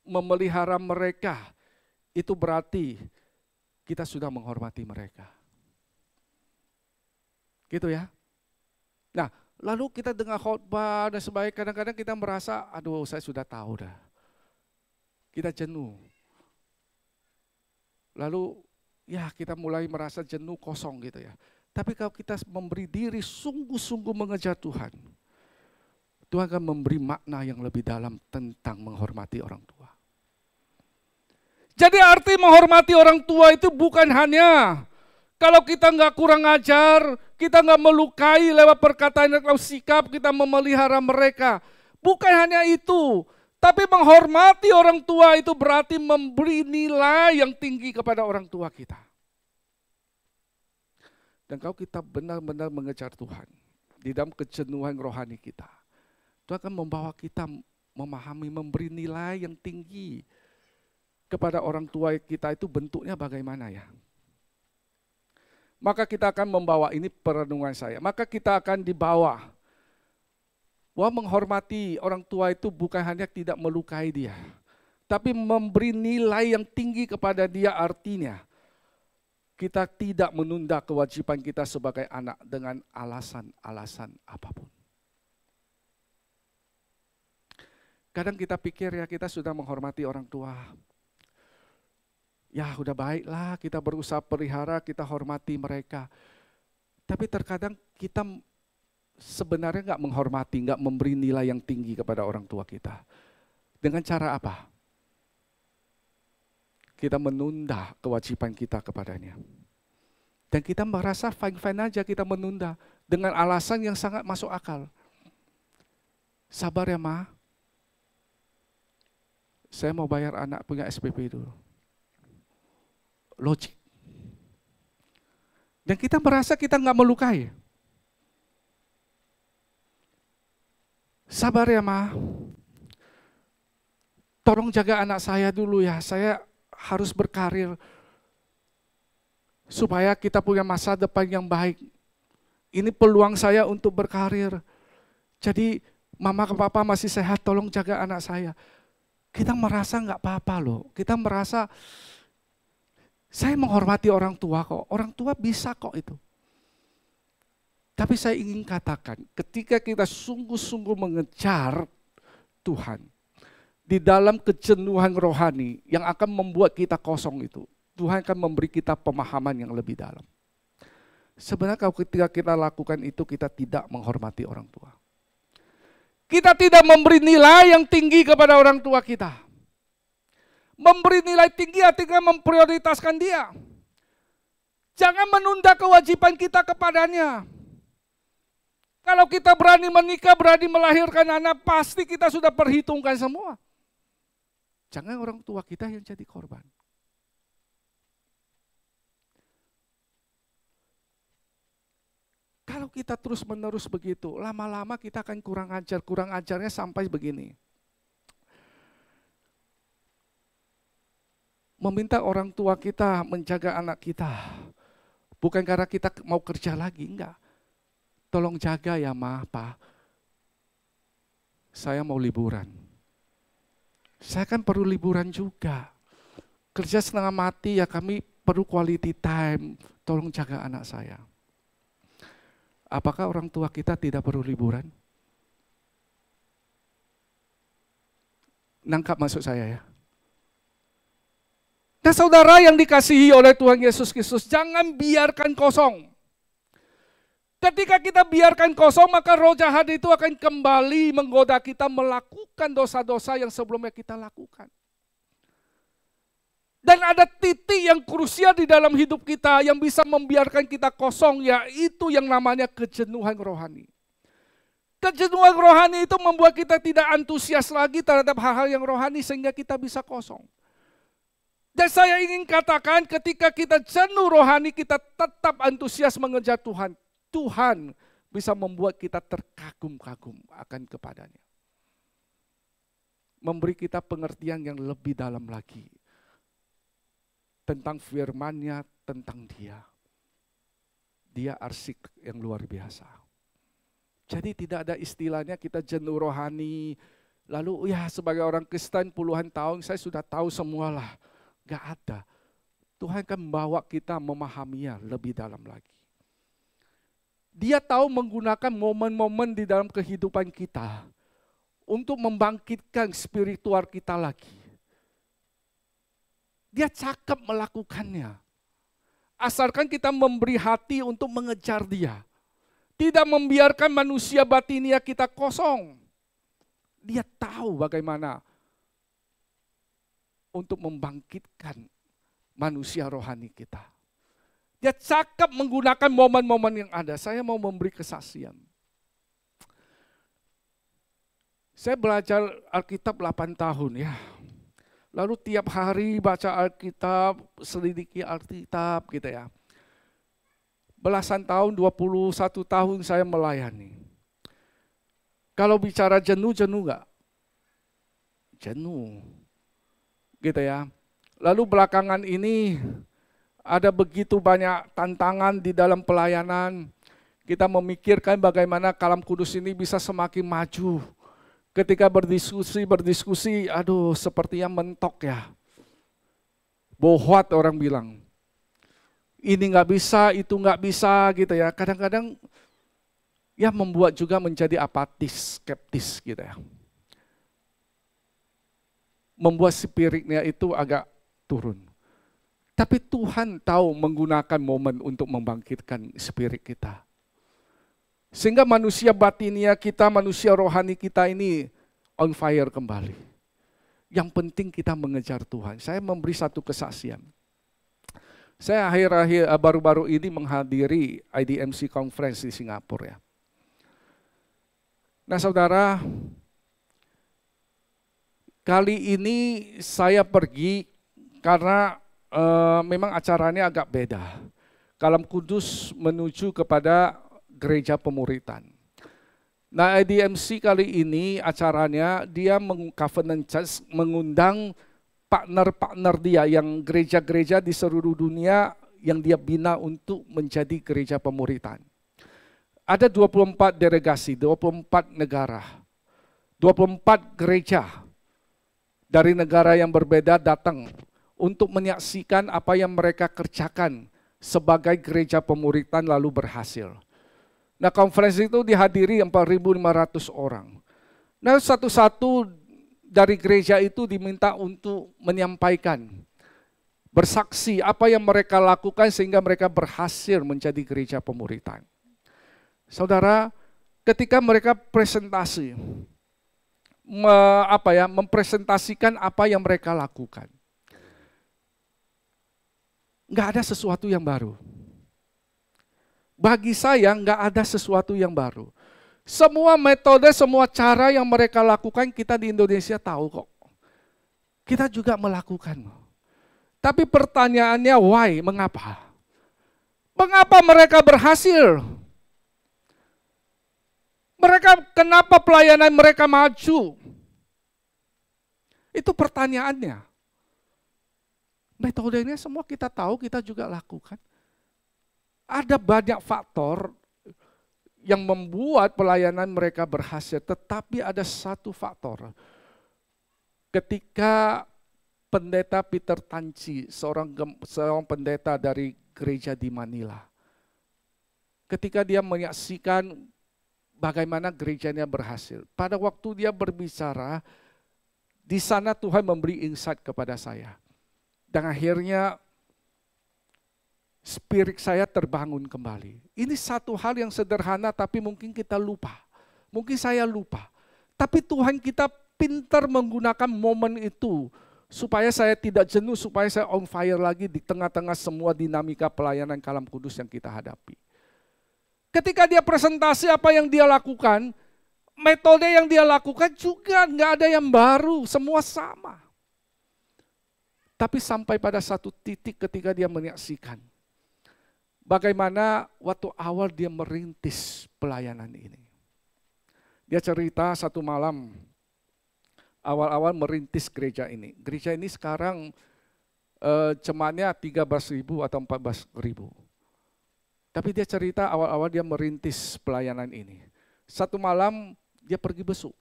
memelihara mereka, itu berarti kita sudah menghormati mereka. Gitu ya? Nah, lalu kita dengar khotbah dan sebagainya, kadang-kadang kita merasa, aduh saya sudah tahu dah. Kita jenuh. Lalu ya kita mulai merasa jenuh, kosong gitu ya. Tapi kalau kita memberi diri sungguh-sungguh mengejar Tuhan, Tuhan akan memberi makna yang lebih dalam tentang menghormati orang tua. Jadi arti menghormati orang tua itu bukan hanya kalau kita nggak kurang ajar, kita nggak melukai lewat perkataan atau sikap, kita memelihara mereka. Bukan hanya itu, tapi menghormati orang tua itu berarti memberi nilai yang tinggi kepada orang tua kita. Dan kalau kita benar-benar mengejar Tuhan, di dalam kejenuhan rohani kita, Tuhan akan membawa kita memahami, memberi nilai yang tinggi kepada orang tua kita itu bentuknya bagaimana ya. Maka kita akan membawa, ini perenungan saya, maka kita akan dibawa bahwa menghormati orang tua itu bukan hanya tidak melukai dia, tapi memberi nilai yang tinggi kepada dia, artinya kita tidak menunda kewajiban kita sebagai anak dengan alasan-alasan apapun. Kadang kita pikir ya kita sudah menghormati orang tua. Ya udah baiklah, kita berusaha pelihara, kita hormati mereka. Tapi terkadang kita sebenarnya nggak menghormati, nggak memberi nilai yang tinggi kepada orang tua kita. Dengan cara apa? Kita menunda kewajiban kita kepadanya. Dan kita merasa fine-fine aja kita menunda dengan alasan yang sangat masuk akal. Sabar ya Ma, saya mau bayar anak punya SPP dulu. Logik. Dan kita merasa kita nggak melukai. Sabar ya Ma, tolong jaga anak saya dulu ya, saya harus berkarir supaya kita punya masa depan yang baik. Ini peluang saya untuk berkarir. Jadi Mama ke Papa masih sehat, tolong jaga anak saya. Kita merasa nggak apa-apa loh. Kita merasa saya menghormati orang tua kok. Orang tua bisa kok itu. Tapi saya ingin katakan, ketika kita sungguh-sungguh mengejar Tuhan, di dalam kejenuhan rohani yang akan membuat kita kosong itu, Tuhan akan memberi kita pemahaman yang lebih dalam. Sebenarnya kalau ketika kita lakukan itu, kita tidak menghormati orang tua. Kita tidak memberi nilai yang tinggi kepada orang tua kita. Memberi nilai tinggi artinya memprioritaskan dia. Jangan menunda kewajiban kita kepadanya. Kalau kita berani menikah, berani melahirkan anak, pasti kita sudah perhitungkan semua. Jangan orang tua kita yang jadi korban. Kalau kita terus-menerus begitu, lama-lama kita akan kurang ajar. Kurang ajarnya sampai begini. Meminta orang tua kita menjaga anak kita. Bukan karena kita mau kerja lagi, enggak. Tolong jaga ya Ma, Pa. Saya mau liburan. Saya kan perlu liburan juga. Kerja setengah mati ya, kami perlu quality time. Tolong jaga anak saya. Apakah orang tua kita tidak perlu liburan? Nangkap maksud saya ya. Nah saudara yang dikasihi oleh Tuhan Yesus Kristus, jangan biarkan kosong. Ketika kita biarkan kosong, maka roh jahat itu akan kembali menggoda kita melakukan dosa-dosa yang sebelumnya kita lakukan. Dan ada titik yang krusial di dalam hidup kita yang bisa membiarkan kita kosong, yaitu yang namanya kejenuhan rohani. Kejenuhan rohani itu membuat kita tidak antusias lagi terhadap hal-hal yang rohani sehingga kita bisa kosong. Dan saya ingin katakan ketika kita jenuh rohani, kita tetap antusias mengejar Tuhan. Tuhan bisa membuat kita terkagum-kagum akan kepadanya. Memberi kita pengertian yang lebih dalam lagi. Tentang firman-Nya, tentang Dia. Dia arsik yang luar biasa. Jadi tidak ada istilahnya kita jenuh rohani. Lalu ya sebagai orang Kristen puluhan tahun saya sudah tahu semualah. Gak ada. Tuhan akan membawa kita memahaminya lebih dalam lagi. Dia tahu menggunakan momen-momen di dalam kehidupan kita untuk membangkitkan spiritual kita lagi. Dia cakap melakukannya. Asalkan kita memberi hati untuk mengejar Dia. Tidak membiarkan manusia batinia kita kosong. Dia tahu bagaimana untuk membangkitkan manusia rohani kita. Dia cakap menggunakan momen-momen yang ada. Saya mau memberi kesaksian. Saya belajar Alkitab 8 tahun ya. Lalu tiap hari baca Alkitab, selidiki Alkitab gitu ya. Belasan tahun, 21 tahun saya melayani. Kalau bicara jenuh enggak? Jenuh. Gitu ya. Lalu belakangan ini ada begitu banyak tantangan di dalam pelayanan. Kita memikirkan bagaimana Kalam Kudus ini bisa semakin maju. Ketika berdiskusi, aduh sepertinya mentok ya. Bohwat orang bilang. Ini nggak bisa, itu nggak bisa gitu ya. Kadang-kadang ya membuat juga menjadi apatis, skeptis gitu ya. Membuat spiritnya itu agak turun. Tapi Tuhan tahu menggunakan momen untuk membangkitkan spirit kita. Sehingga manusia batinia kita, manusia rohani kita ini on fire kembali. Yang penting kita mengejar Tuhan. Saya memberi satu kesaksian. Saya baru-baru ini menghadiri IDMC Conference di Singapura ya. Nah saudara, kali ini saya pergi karena memang acaranya agak beda. Kalam Kudus menuju kepada gereja pemuritan. Nah IDMC kali ini acaranya dia mengundang partner-partner dia yang gereja-gereja di seluruh dunia yang dia bina untuk menjadi gereja pemuritan. Ada 24 delegasi, 24 negara, 24 gereja dari negara yang berbeda datang untuk menyaksikan apa yang mereka kerjakan sebagai gereja pemuritan lalu berhasil. Nah konferensi itu dihadiri 4.500 orang. Nah satu-satu dari gereja itu diminta untuk menyampaikan, bersaksi apa yang mereka lakukan sehingga mereka berhasil menjadi gereja pemuritan. Saudara, ketika mereka presentasi, mempresentasikan apa yang mereka lakukan. Nggak ada sesuatu yang baru. Bagi saya nggak ada sesuatu yang baru. Semua metode, semua cara yang mereka lakukan kita di Indonesia tahu kok. Kita juga melakukan. Tapi pertanyaannya why, mengapa? Mengapa mereka berhasil? Kenapa pelayanan mereka maju? Itu pertanyaannya. Metodenya semua kita tahu, kita juga lakukan. Ada banyak faktor yang membuat pelayanan mereka berhasil, tetapi ada satu faktor. Ketika pendeta Peter Tanci, seorang pendeta dari gereja di Manila, ketika dia menyaksikan bagaimana gerejanya berhasil, pada waktu dia berbicara, di sana Tuhan memberi insight kepada saya. Dan akhirnya spirit saya terbangun kembali. Ini satu hal yang sederhana tapi mungkin kita lupa. Mungkin saya lupa. Tapi Tuhan kita pintar menggunakan momen itu supaya saya tidak jenuh, supaya saya on fire lagi di tengah-tengah semua dinamika pelayanan Kalam Kudus yang kita hadapi. Ketika dia presentasi apa yang dia lakukan, metode yang dia lakukan juga nggak ada yang baru, semua sama. Tapi sampai pada satu titik ketika dia menyaksikan bagaimana waktu awal dia merintis pelayanan ini. Dia cerita satu malam, awal-awal merintis gereja ini. Gereja ini sekarang jemaatnya 13.000 atau 14.000. Tapi dia cerita awal-awal dia merintis pelayanan ini. Satu malam dia pergi besuk.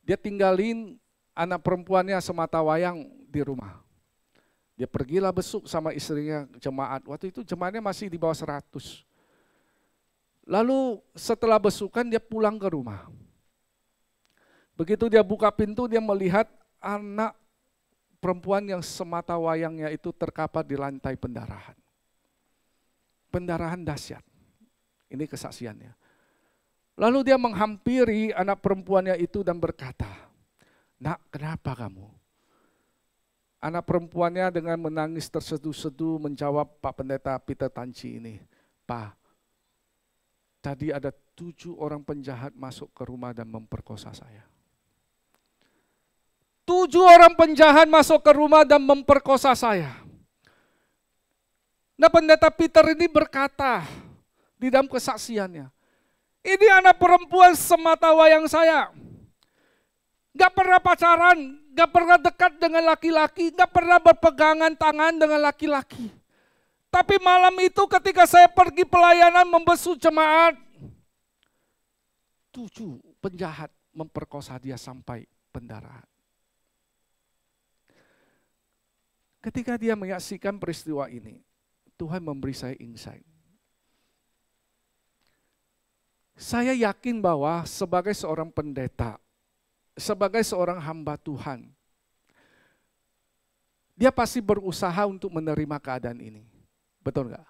Dia tinggalin anak perempuannya sematawayang di rumah. Dia pergilah besuk sama istrinya jemaat. Waktu itu jemaatnya masih di bawah 100. Lalu setelah besukan dia pulang ke rumah. Begitu dia buka pintu dia melihat anak perempuan yang sematawayangnya itu terkapar di lantai pendarahan. Pendarahan dahsyat. Ini kesaksiannya. Lalu dia menghampiri anak perempuannya itu dan berkata, "Nak, kenapa kamu?" Anak perempuannya dengan menangis terseduh-seduh menjawab Pak Pendeta Peter Tanci ini, "Pak, tadi ada 7 orang penjahat masuk ke rumah dan memperkosa saya." 7 orang penjahat masuk ke rumah dan memperkosa saya. Nah, Pendeta Peter ini berkata di dalam kesaksiannya, "Ini anak perempuan sematawayang saya. Gak pernah pacaran, gak pernah dekat dengan laki-laki, gak pernah berpegangan tangan dengan laki-laki. Tapi malam itu ketika saya pergi pelayanan membesuk jemaat, 7 penjahat memperkosa dia sampai pendarahan." Ketika dia menyaksikan peristiwa ini, Tuhan memberi saya insight. Saya yakin bahwa sebagai seorang pendeta, sebagai seorang hamba Tuhan, dia pasti berusaha untuk menerima keadaan ini. Betul nggak?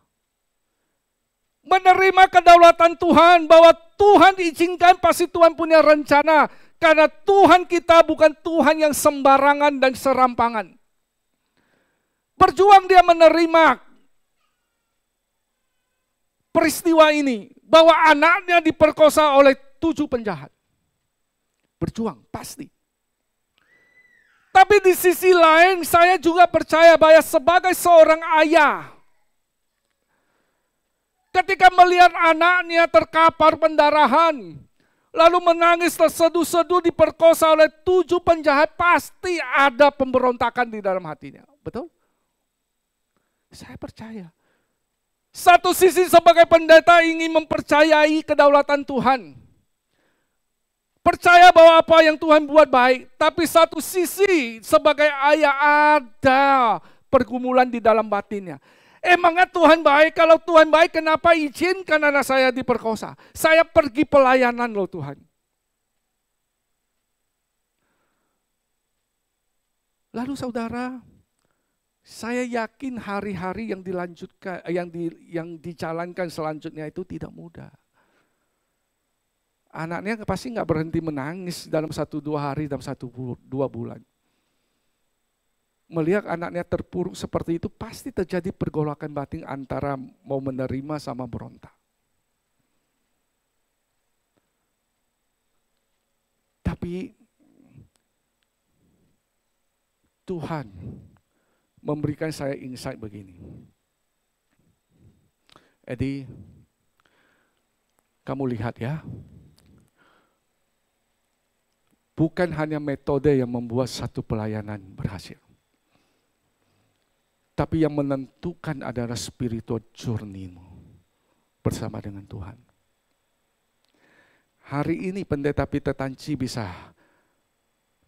Menerima kedaulatan Tuhan, bahwa Tuhan izinkan, pasti Tuhan punya rencana. Karena Tuhan kita bukan Tuhan yang sembarangan dan serampangan. Berjuang dia menerima peristiwa ini, bahwa anaknya diperkosa oleh 7 penjahat. Berjuang, pasti. Tapi di sisi lain saya juga percaya bahwa sebagai seorang ayah, ketika melihat anaknya terkapar pendarahan, lalu menangis terseduh-seduh diperkosa oleh 7 penjahat, pasti ada pemberontakan di dalam hatinya. Betul? Saya percaya. Satu sisi sebagai pendeta ingin mempercayai kedaulatan Tuhan. Percaya bahwa apa yang Tuhan buat baik. Tapi satu sisi sebagai ayah ada pergumulan di dalam batinnya. Emangnya Tuhan baik? Kalau Tuhan baik kenapa izinkan anak saya diperkosa? Saya pergi pelayanan loh Tuhan. Lalu saudara, saya yakin hari-hari yang dilanjutkan, yang dijalankan selanjutnya itu tidak mudah. Anaknya pasti nggak berhenti menangis dalam 1-2 hari, dalam 1-2 bulan. Melihat anaknya terpuruk seperti itu, pasti terjadi pergolakan batin antara mau menerima sama berontak. Tapi Tuhan memberikan saya insight begini. Edi, kamu lihat ya, bukan hanya metode yang membuat satu pelayanan berhasil, tapi yang menentukan adalah spiritual journey-mu bersama dengan Tuhan. Hari ini Pendeta Peter Tanci bisa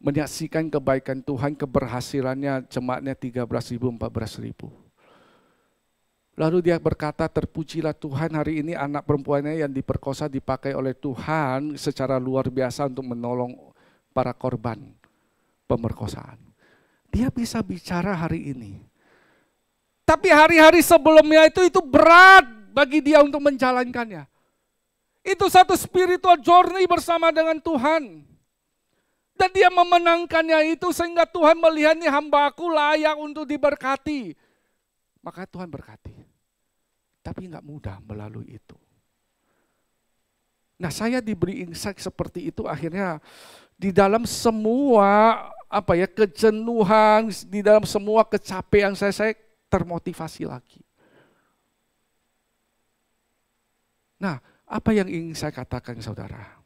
menyaksikan kebaikan Tuhan, keberhasilannya jemaatnya 13.000, 14.000. Lalu dia berkata, terpujilah Tuhan, hari ini anak perempuannya yang diperkosa dipakai oleh Tuhan secara luar biasa untuk menolong para korban pemerkosaan. Dia bisa bicara hari ini. Tapi hari-hari sebelumnya itu berat bagi dia untuk menjalankannya. Itu satu spiritual journey bersama dengan Tuhan. Dan dia memenangkannya itu sehingga Tuhan melihat, nih hamba-Aku layak untuk diberkati. Maka Tuhan berkati. Tapi enggak mudah melalui itu. Nah, saya diberi insight seperti itu, akhirnya di dalam semua kejenuhan, di dalam semua kecapean saya termotivasi lagi. Nah, apa yang ingin saya katakan saudara?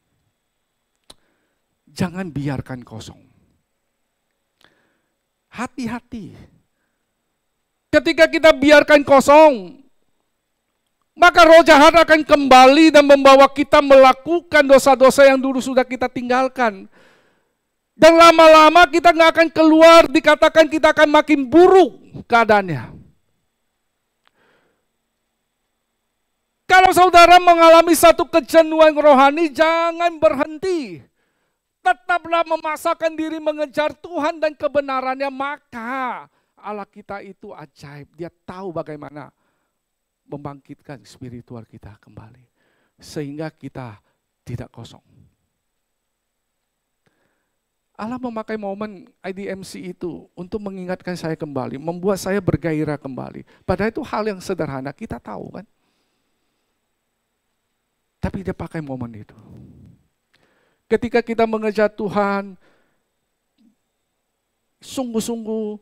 Jangan biarkan kosong. Hati-hati. Ketika kita biarkan kosong, maka roh jahat akan kembali dan membawa kita melakukan dosa-dosa yang dulu sudah kita tinggalkan. Dan lama-lama kita nggak akan keluar, dikatakan kita akan makin buruk keadaannya. Kalau saudara mengalami satu kejenuhan rohani, jangan berhenti. Tetaplah memaksakan diri mengejar Tuhan dan kebenarannya, maka Allah kita itu ajaib. Dia tahu bagaimana membangkitkan spiritual kita kembali. Sehingga kita tidak kosong. Allah memakai momen IDMC itu untuk mengingatkan saya kembali, membuat saya bergairah kembali. Padahal itu hal yang sederhana, kita tahu kan. Tapi dia pakai momen itu. Ketika kita mengejar Tuhan, sungguh-sungguh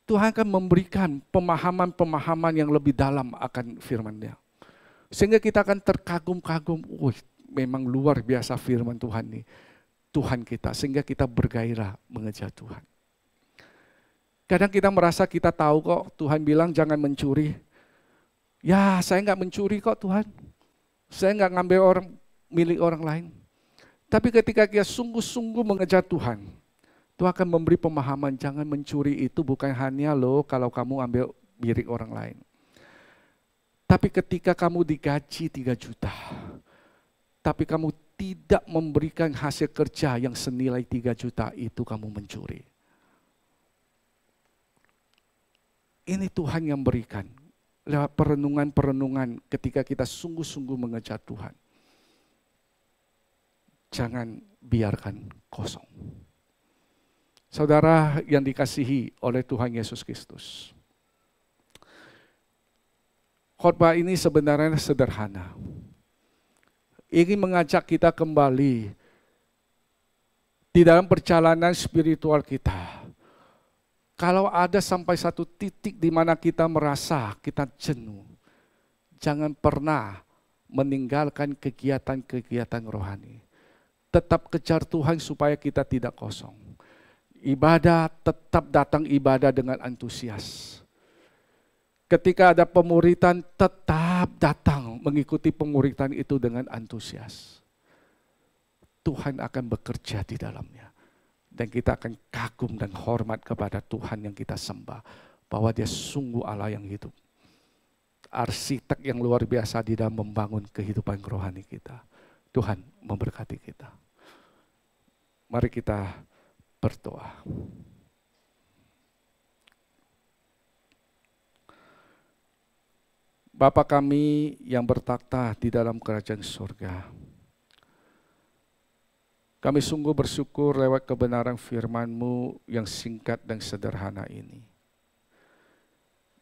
Tuhan akan memberikan pemahaman-pemahaman yang lebih dalam akan firman-Nya. Sehingga kita akan terkagum-kagum, memang luar biasa firman Tuhan ini. Tuhan kita, sehingga kita bergairah mengejar Tuhan. Kadang kita merasa kita tahu kok, Tuhan bilang jangan mencuri. Ya, saya nggak mencuri kok Tuhan. Saya nggak ngambil milik orang lain. Tapi ketika kita sungguh-sungguh mengejar Tuhan, Tuhan akan memberi pemahaman, jangan mencuri itu bukan hanya kalau kamu ambil milik orang lain. Tapi ketika kamu digaji 3 juta, tapi kamu tidak memberikan hasil kerja yang senilai 3 juta, itu kamu mencuri. Ini Tuhan yang berikan lewat perenungan-perenungan ketika kita sungguh-sungguh mengejar Tuhan. Jangan biarkan kosong. Saudara yang dikasihi oleh Tuhan Yesus Kristus. Khotbah ini sebenarnya sederhana. Ingin mengajak kita kembali di dalam perjalanan spiritual kita. Kalau ada sampai satu titik di mana kita merasa kita jenuh, jangan pernah meninggalkan kegiatan-kegiatan rohani. Tetap kejar Tuhan supaya kita tidak kosong. Ibadah, tetap datang ibadah dengan antusias. Ketika ada pemuritan, tetap datang mengikuti pemuritan itu dengan antusias. Tuhan akan bekerja di dalamnya. Dan kita akan kagum dan hormat kepada Tuhan yang kita sembah. Bahwa Dia sungguh Allah yang hidup. Arsitek yang luar biasa di dalam membangun kehidupan rohani kita. Tuhan memberkati kita. Mari kita berdoa. Bapa kami yang bertakhta di dalam kerajaan surga. Kami sungguh bersyukur lewat kebenaran firman-Mu yang singkat dan sederhana ini.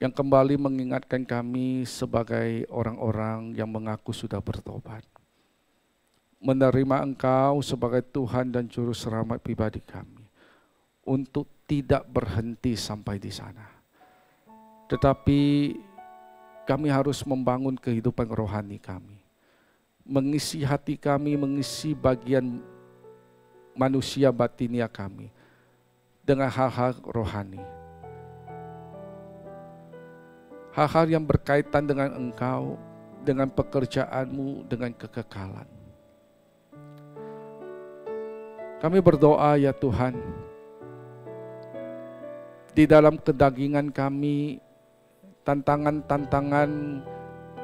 Yang kembali mengingatkan kami sebagai orang-orang yang mengaku sudah bertobat. menerima Engkau sebagai Tuhan dan Juru Selamat pribadi kami, untuk tidak berhenti sampai di sana. Tetapi kami harus membangun kehidupan rohani kami, mengisi hati kami, mengisi bagian manusia batinia kami dengan hal-hal rohani. Hal-hal yang berkaitan dengan Engkau, dengan pekerjaanmu, dengan kekekalan. Kami berdoa ya Tuhan, di dalam kedagingan kami, tantangan-tantangan,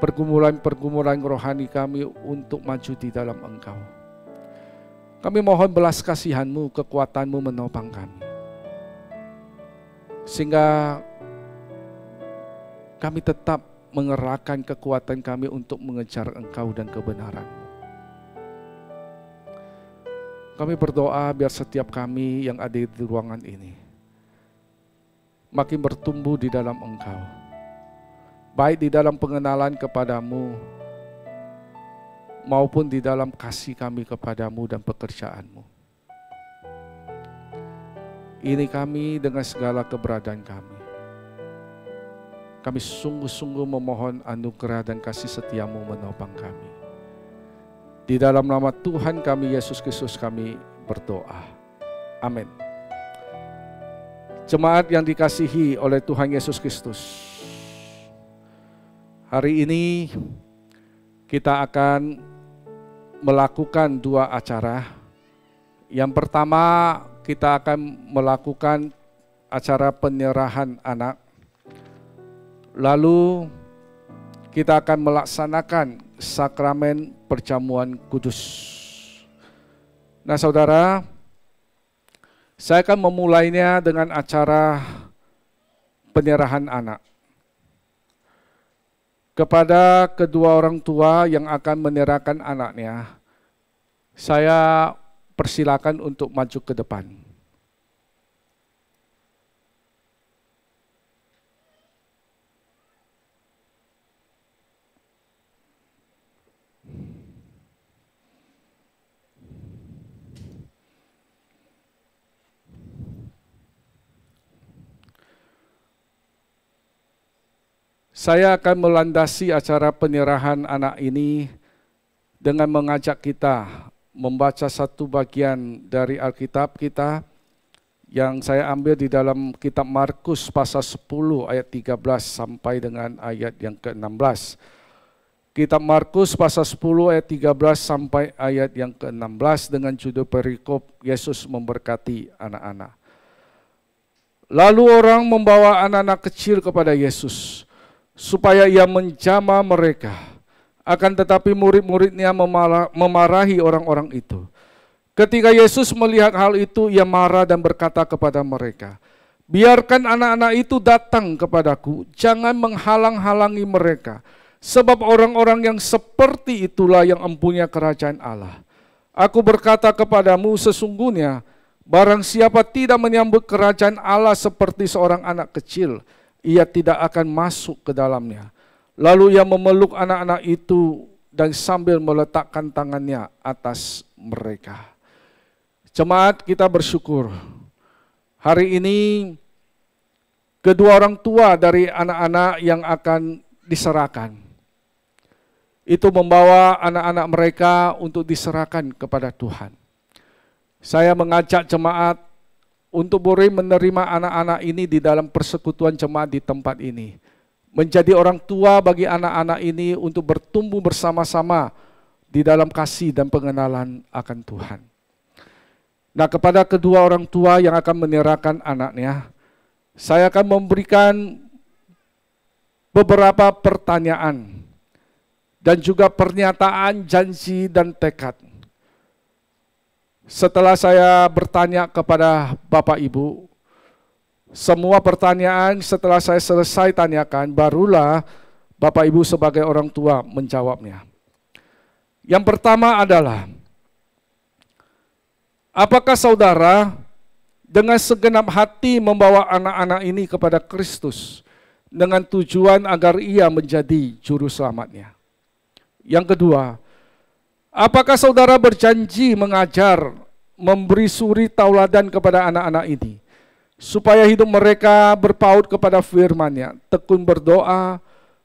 pergumulan-pergumulan rohani kami untuk maju di dalam Engkau. Kami mohon belas kasihan-Mu, kekuatan-Mu menopang kami. Sehingga kami tetap mengerahkan kekuatan kami untuk mengejar Engkau dan kebenaran-Mu. Kami berdoa biar setiap kami yang ada di ruangan ini makin bertumbuh di dalam Engkau, baik di dalam pengenalan kepadamu maupun di dalam kasih kami kepadamu dan pekerjaan-Mu. Ini kami dengan segala keberadaan kami. Kami sungguh-sungguh memohon anugerah dan kasih setia-Mu menopang kami. Di dalam nama Tuhan kami Yesus Kristus kami berdoa. Amin. Jemaat yang dikasihi oleh Tuhan Yesus Kristus, hari ini kita akan melakukan dua acara. Yang pertama, kita akan melakukan acara penyerahan anak. Lalu kita akan melaksanakan sakramen perjamuan kudus. Nah saudara, saya akan memulainya dengan acara penyerahan anak. Kepada kedua orang tua yang akan menyerahkan anaknya, saya persilakan untuk maju ke depan. Saya akan melandasi acara penyerahan anak ini dengan mengajak kita membaca satu bagian dari Alkitab kita yang saya ambil di dalam kitab Markus pasal 10 ayat 13 sampai dengan ayat yang ke-16. Kitab Markus pasal 10 ayat 13 sampai ayat yang ke-16 dengan judul perikop Yesus memberkati anak-anak. Lalu orang membawa anak-anak kecil kepada Yesus supaya ia menjamah mereka. Akan tetapi murid-muridnya memarahi orang-orang itu. Ketika Yesus melihat hal itu, ia marah dan berkata kepada mereka, "Biarkan anak-anak itu datang kepadaku, jangan menghalang-halangi mereka. Sebab orang-orang yang seperti itulah yang empunya kerajaan Allah. Aku berkata kepadamu, sesungguhnya barang siapa tidak menyambut kerajaan Allah seperti seorang anak kecil, ia tidak akan masuk ke dalamnya." Lalu ia memeluk anak-anak itu dan sambil meletakkan tangannya atas mereka. Jemaat, kita bersyukur. Hari ini kedua orang tua dari anak-anak yang akan diserahkan itu membawa anak-anak mereka untuk diserahkan kepada Tuhan. Saya mengajak jemaat untuk boleh menerima anak-anak ini di dalam persekutuan jemaat di tempat ini. Menjadi orang tua bagi anak-anak ini untuk bertumbuh bersama-sama di dalam kasih dan pengenalan akan Tuhan. Nah, kepada kedua orang tua yang akan menyerahkan anaknya, saya akan memberikan beberapa pertanyaan dan juga pernyataan janji dan tekad. Setelah saya bertanya kepada Bapak Ibu, semua pertanyaan setelah saya selesai tanyakan, barulah Bapak Ibu sebagai orang tua menjawabnya. Yang pertama adalah, apakah saudara dengan segenap hati membawa anak-anak ini kepada Kristus dengan tujuan agar ia menjadi juru selamatnya? Yang kedua, Apakah saudara berjanji mengajar, memberi suri tauladan kepada anak-anak ini, supaya hidup mereka berpaut kepada firman-Nya, tekun berdoa,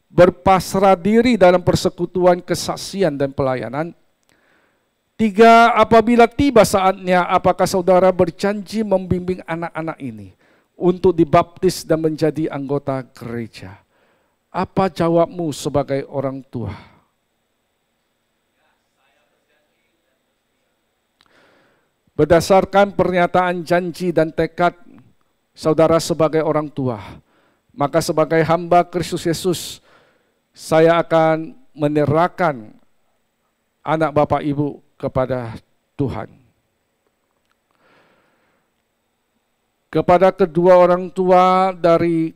berpasrah diri dalam persekutuan, kesaksian, dan pelayanan? 3. Apabila tiba saatnya, apakah saudara berjanji membimbing anak-anak ini untuk dibaptis dan menjadi anggota gereja? Apa jawabmu sebagai orang tua? Berdasarkan pernyataan janji dan tekad saudara sebagai orang tua, maka sebagai hamba Kristus Yesus, saya akan menyerahkan anak Bapak Ibu kepada Tuhan. Kepada kedua orang tua dari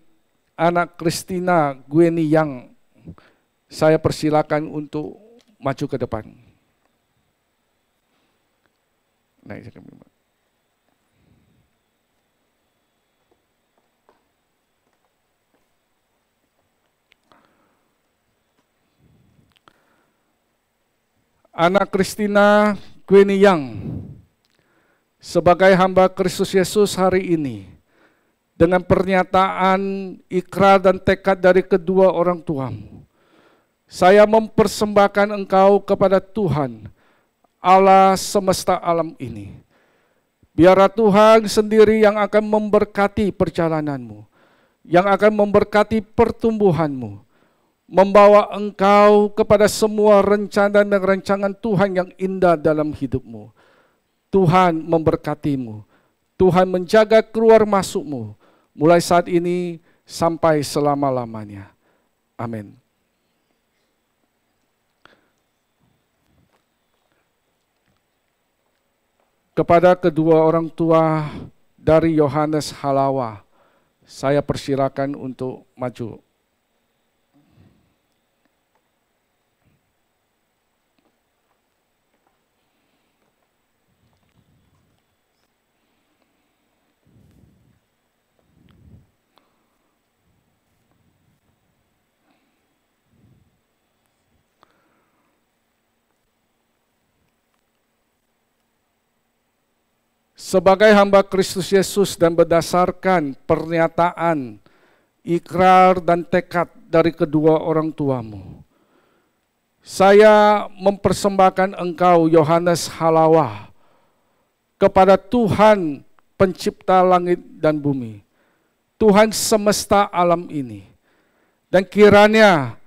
anak Christina Gweni Yang, saya persilakan untuk maju ke depan. Naik kami. Anak Christina Gweni Yang, sebagai hamba Kristus Yesus hari ini, dengan pernyataan ikrar dan tekad dari kedua orang tuamu, saya mempersembahkan engkau kepada Tuhan, Allah semesta alam ini. Biarlah Tuhan sendiri yang akan memberkati perjalananmu, yang akan memberkati pertumbuhanmu, membawa engkau kepada semua rencana dan rancangan Tuhan yang indah dalam hidupmu. Tuhan memberkatimu, Tuhan menjaga keluar masukmu, mulai saat ini sampai selama-lamanya. Amin. Kepada kedua orang tua dari Yohanes Halawa, saya persilakan untuk maju. Sebagai hamba Kristus Yesus dan berdasarkan pernyataan, ikrar dan tekad dari kedua orang tuamu, saya mempersembahkan engkau Yohanes Halawa kepada Tuhan pencipta langit dan bumi, Tuhan semesta alam ini. Dan kiranya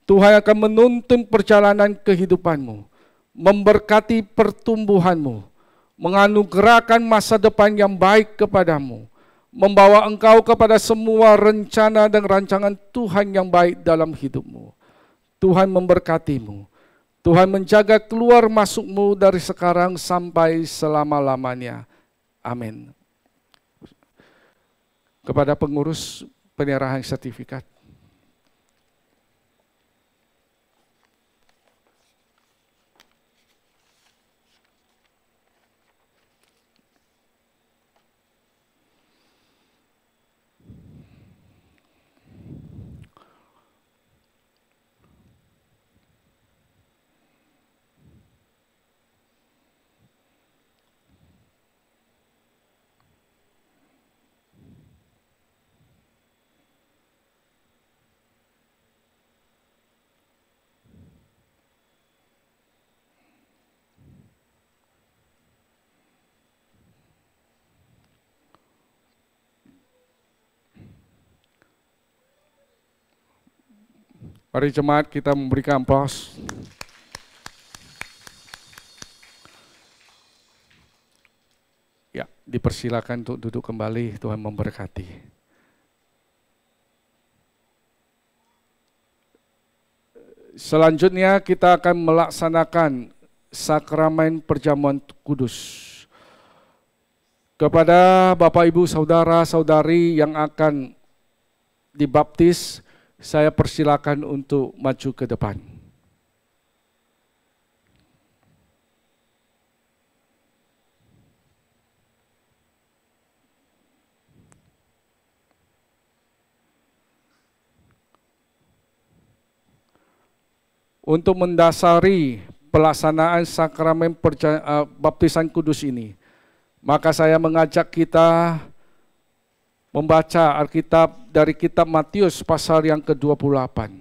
Tuhan akan menuntun perjalanan kehidupanmu, memberkati pertumbuhanmu, menganugerahkan masa depan yang baik kepadamu, membawa engkau kepada semua rencana dan rancangan Tuhan yang baik dalam hidupmu. Tuhan memberkatimu, Tuhan menjaga keluar masukmu dari sekarang sampai selama-lamanya. Amin. Kepada pengurus penyerahan sertifikat. Mari jemaat kita memberikan aplaus. Ya, dipersilakan untuk duduk kembali, Tuhan memberkati. Selanjutnya kita akan melaksanakan sakramen perjamuan kudus. Kepada Bapak Ibu Saudara-saudari yang akan dibaptis, saya persilakan untuk maju ke depan. Untuk mendasari pelaksanaan sakramen baptisan kudus ini, maka saya mengajak kita membaca Alkitab dari kitab Matius pasal yang ke-28.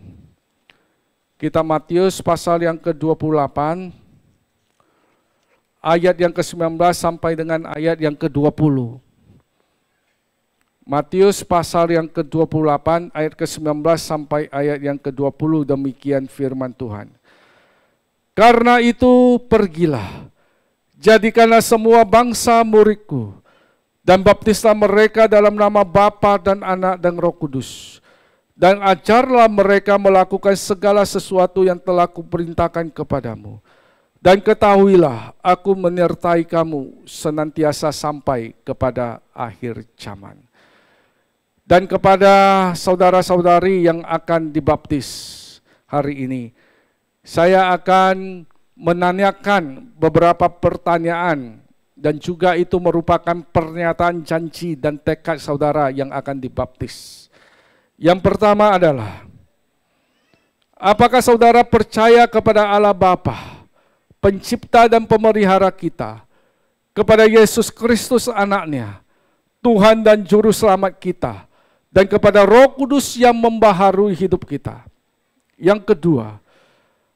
Kitab Matius pasal yang ke-28, ayat yang ke-19 sampai dengan ayat yang ke-20. Matius pasal yang ke-28, ayat ke-19 sampai ayat yang ke-20, demikian firman Tuhan. Karena itu pergilah, jadikanlah semua bangsa muridku, dan baptislah mereka dalam nama Bapa dan Anak dan Roh Kudus. Dan ajarlah mereka melakukan segala sesuatu yang telah kuperintahkan kepadamu. Dan ketahuilah, aku menyertai kamu senantiasa sampai kepada akhir zaman. Dan kepada saudara-saudari yang akan dibaptis hari ini, saya akan menanyakan beberapa pertanyaan, dan juga itu merupakan pernyataan janji dan tekad saudara yang akan dibaptis. Yang pertama adalah, apakah saudara percaya kepada Allah Bapa, pencipta dan pemelihara kita, kepada Yesus Kristus anaknya, Tuhan dan Juru Selamat kita, dan kepada Roh Kudus yang membaharui hidup kita? Yang kedua,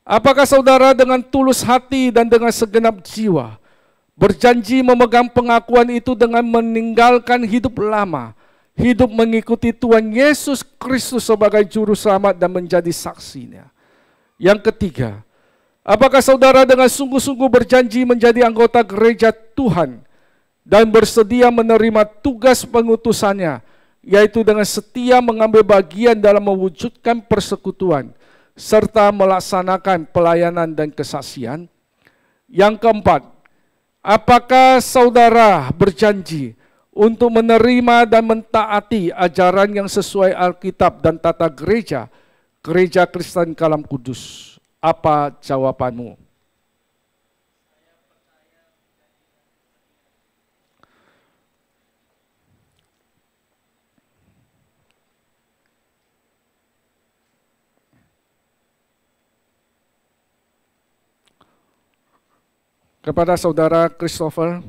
apakah saudara dengan tulus hati dan dengan segenap jiwa berjanji memegang pengakuan itu dengan meninggalkan hidup lama, hidup mengikuti Tuhan Yesus Kristus sebagai Juru Selamat dan menjadi saksinya? Yang ketiga, apakah saudara dengan sungguh-sungguh berjanji menjadi anggota gereja Tuhan dan bersedia menerima tugas pengutusannya, yaitu dengan setia mengambil bagian dalam mewujudkan persekutuan, serta melaksanakan pelayanan dan kesaksian? Yang keempat, apakah saudara berjanji untuk menerima dan mentaati ajaran yang sesuai Alkitab dan tata gereja, Gereja Kristen Kalam Kudus? Apa jawabanmu? Kepada saudara Christopher,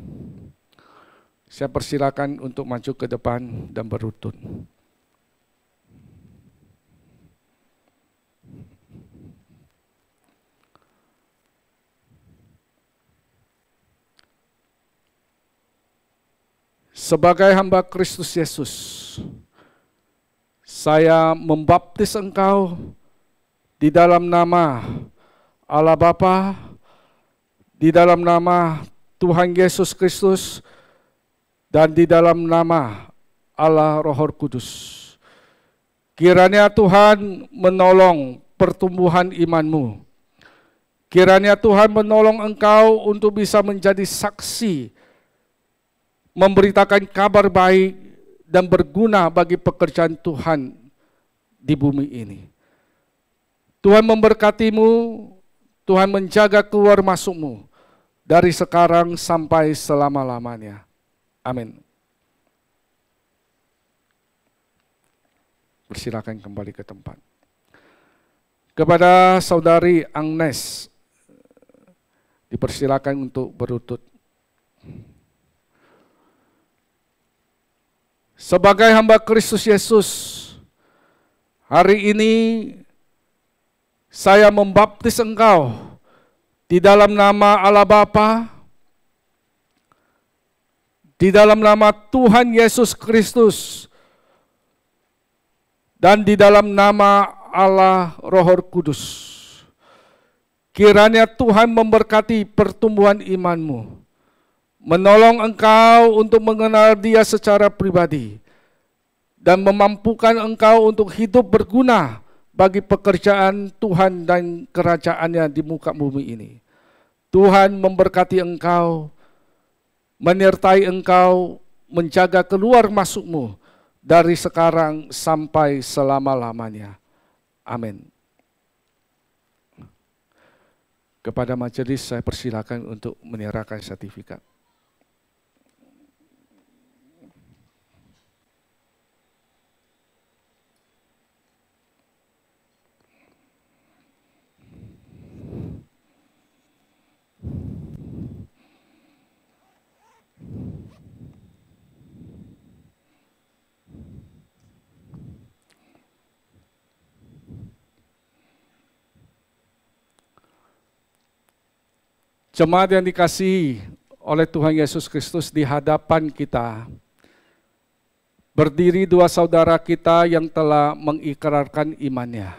saya persilakan untuk maju ke depan dan berlutut. Sebagai hamba Kristus Yesus, saya membaptis engkau di dalam nama Allah Bapa, di dalam nama Tuhan Yesus Kristus, dan di dalam nama Allah Roh Kudus. Kiranya Tuhan menolong pertumbuhan imanmu. Kiranya Tuhan menolong engkau untuk bisa menjadi saksi, memberitakan kabar baik dan berguna bagi pekerjaan Tuhan di bumi ini. Tuhan memberkatimu, Tuhan menjaga keluar masukmu dari sekarang sampai selama-lamanya. Amin. Persilakan kembali ke tempat. Kepada saudari Agnes, dipersilakan untuk berlutut. Sebagai hamba Kristus Yesus, hari ini saya membaptis engkau di dalam nama Allah Bapa, di dalam nama Tuhan Yesus Kristus, dan di dalam nama Allah Roh Kudus. Kiranya Tuhan memberkati pertumbuhan imanmu, menolong engkau untuk mengenal Dia secara pribadi, dan memampukan engkau untuk hidup berguna bagi pekerjaan Tuhan dan kerajaannya di muka bumi ini. Tuhan memberkati engkau, menyertai engkau, menjaga keluar masukmu dari sekarang sampai selama-lamanya. Amin. Kepada majelis saya persilakan untuk menyerahkan sertifikat. Jemaat yang dikasihi oleh Tuhan Yesus Kristus, di hadapan kita berdiri dua saudara kita yang telah mengikrarkan imannya,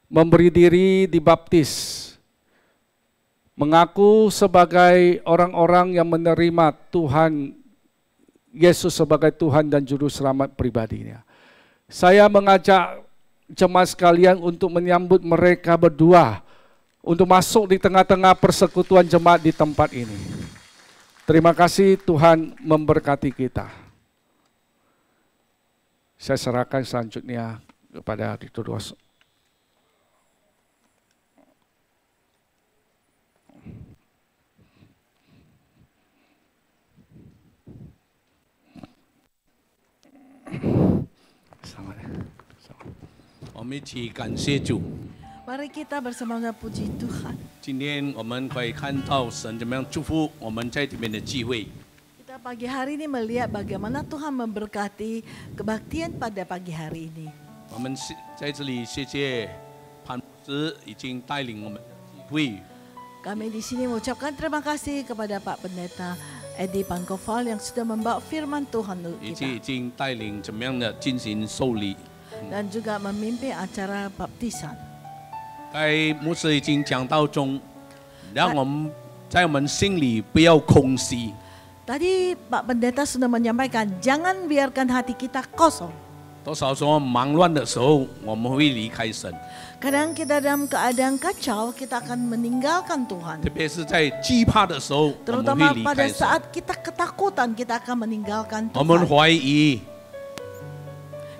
memberi diri dibaptis, mengaku sebagai orang-orang yang menerima Tuhan Yesus sebagai Tuhan dan Juru Selamat pribadinya. Saya mengajak jemaat sekalian untuk menyambut mereka berdua, untuk masuk di tengah-tengah persekutuan jemaat di tempat ini. Terima kasih, Tuhan memberkati kita. Saya serahkan selanjutnya kepada Dr. Mari kita bersama-sama puji Tuhan. 今天我们可以看到神怎么样祝福我们在这边的聚会。 Kita pagi hari ini melihat bagaimana Tuhan memberkati kebaktian pada pagi hari ini. 我们在这里谢谢潘牧师已经带领我们聚会。 Kami di sini mengucapkan terima kasih kepada Pak Pendeta Edi Pankoval yang sudah membawa firman Tuhan untuk 以 kita 及已经带领怎么样的进行受礼。 dan juga memimpin acara baptisan. 该牧师已经讲到中，让我们在我们心里不要空虚。 Tadi Pak Pendeta sudah menyampaikan, jangan biarkan hati kita kosong. 多少时候忙乱的时候，我们会离开神， Kadang kita dalam keadaan kacau, kita akan meninggalkan Tuhan. 特别是在惧怕的时候，我们 Terutama 会离 pada 开神。 saat kita ketakutan, kita akan meninggalkan 我们 Tuhan. 怀疑，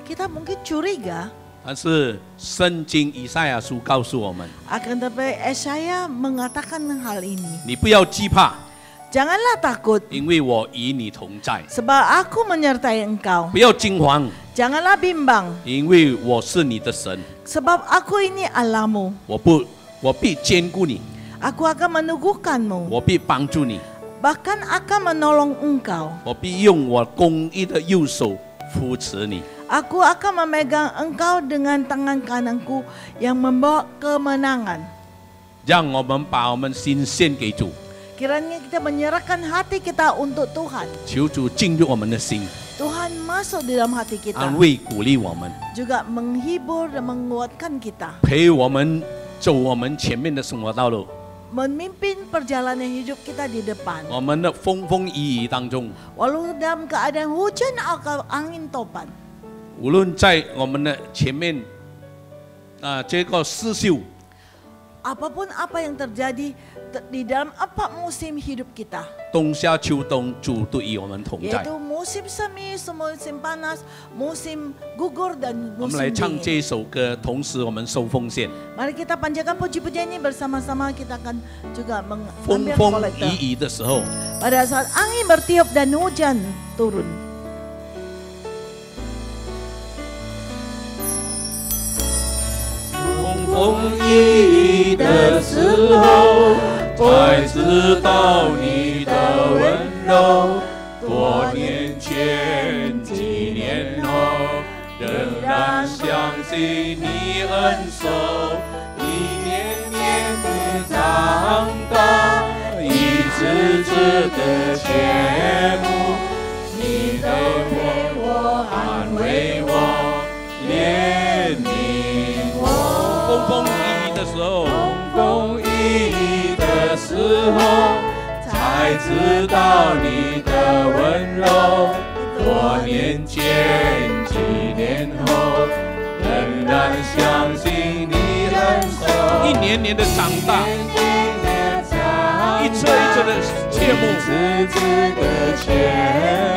Kita mungkin curiga, 但是圣经以赛亚书告诉我们， akan tetapi Yesaya mengatakan hal ini. 你不要惧怕， Janganlah takut, 因为我与你同在； sebab aku menyertai engkau. 不要惊慌， Janganlah bimbang, 因为我是你的神， sebab aku ini Allahmu. 我必坚固你， Aku akan meneguhkanmu, 我必帮助你， bahkan akan menolong engkau. 我必用我公义的右手扶持你。 Aku akan memegang engkau dengan tangan kananku yang membawa kemenangan. 让我们把我们心献给主， Kiranya kita menyerahkan hati kita untuk Tuhan. 求主进入我们的心， Tuhan masuk di dalam hati 安 kita. 慰鼓励我们， Juga menghibur dan menguatkan kita. 陪我们走我们前面的生活道路。 Memimpin perjalanan hidup kita di depan. 我们的风风雨雨当中， Walau dalam keadaan hujan atau angin topan. 无论在我们的前面，这个世秀， Apapun apa yang terjadi di dalam 4 musim hidup kita. 冬夏秋冬，主都与我们同在。 Yaitu musim semi, musim panas, musim gugur dan 我们 musim 来唱这 dingin. 一首歌，同时我们收奉献。 Mari kita panjatkan puji-pujian ini bersama-sama, kita akan juga 风 mengambil 风 kolektor. 雨雨的时候， Pada saat angin bertiup dan hujan turun. 风雨雨的时候，才知道你的温柔。多年前，几年后，仍然相信你恩手，一年年的长大，一次次的谢幕，你陪我，安慰我，怜悯我。 风风雨雨的时候， 风雨雨的时候，才知道你的温柔。多年前，几年后，仍然相信你恩手。一年年的长大，一次一次的切慕，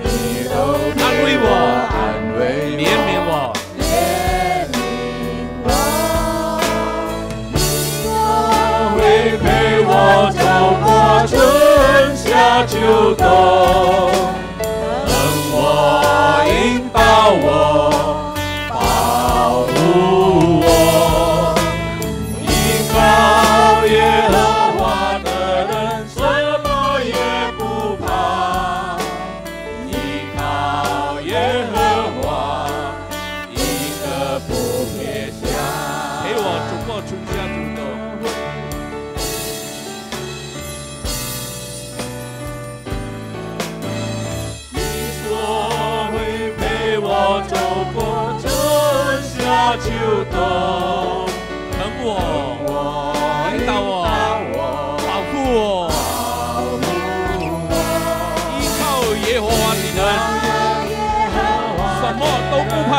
你都陪我，安慰我，怜悯我。 会陪我走过春夏秋冬，等我，引导我，保护我。依靠耶和华的人，什么也不怕。依靠耶和华，一个不撇下。陪我走过春夏秋冬，求动，疼我，引导我，保护我，依靠耶和华你们，什么都不怕。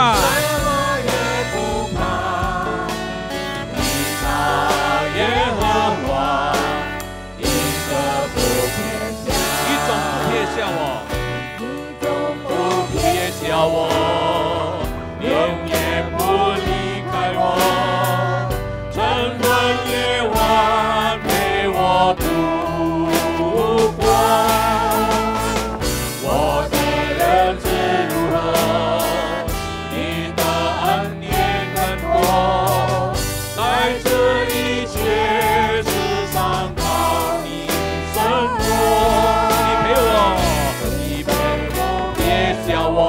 叫我永远不离开我，晨昏夜晚陪我度过。我的日子如何，你的恩典更多，在这一切世上靠你生活。你陪我，别叫我。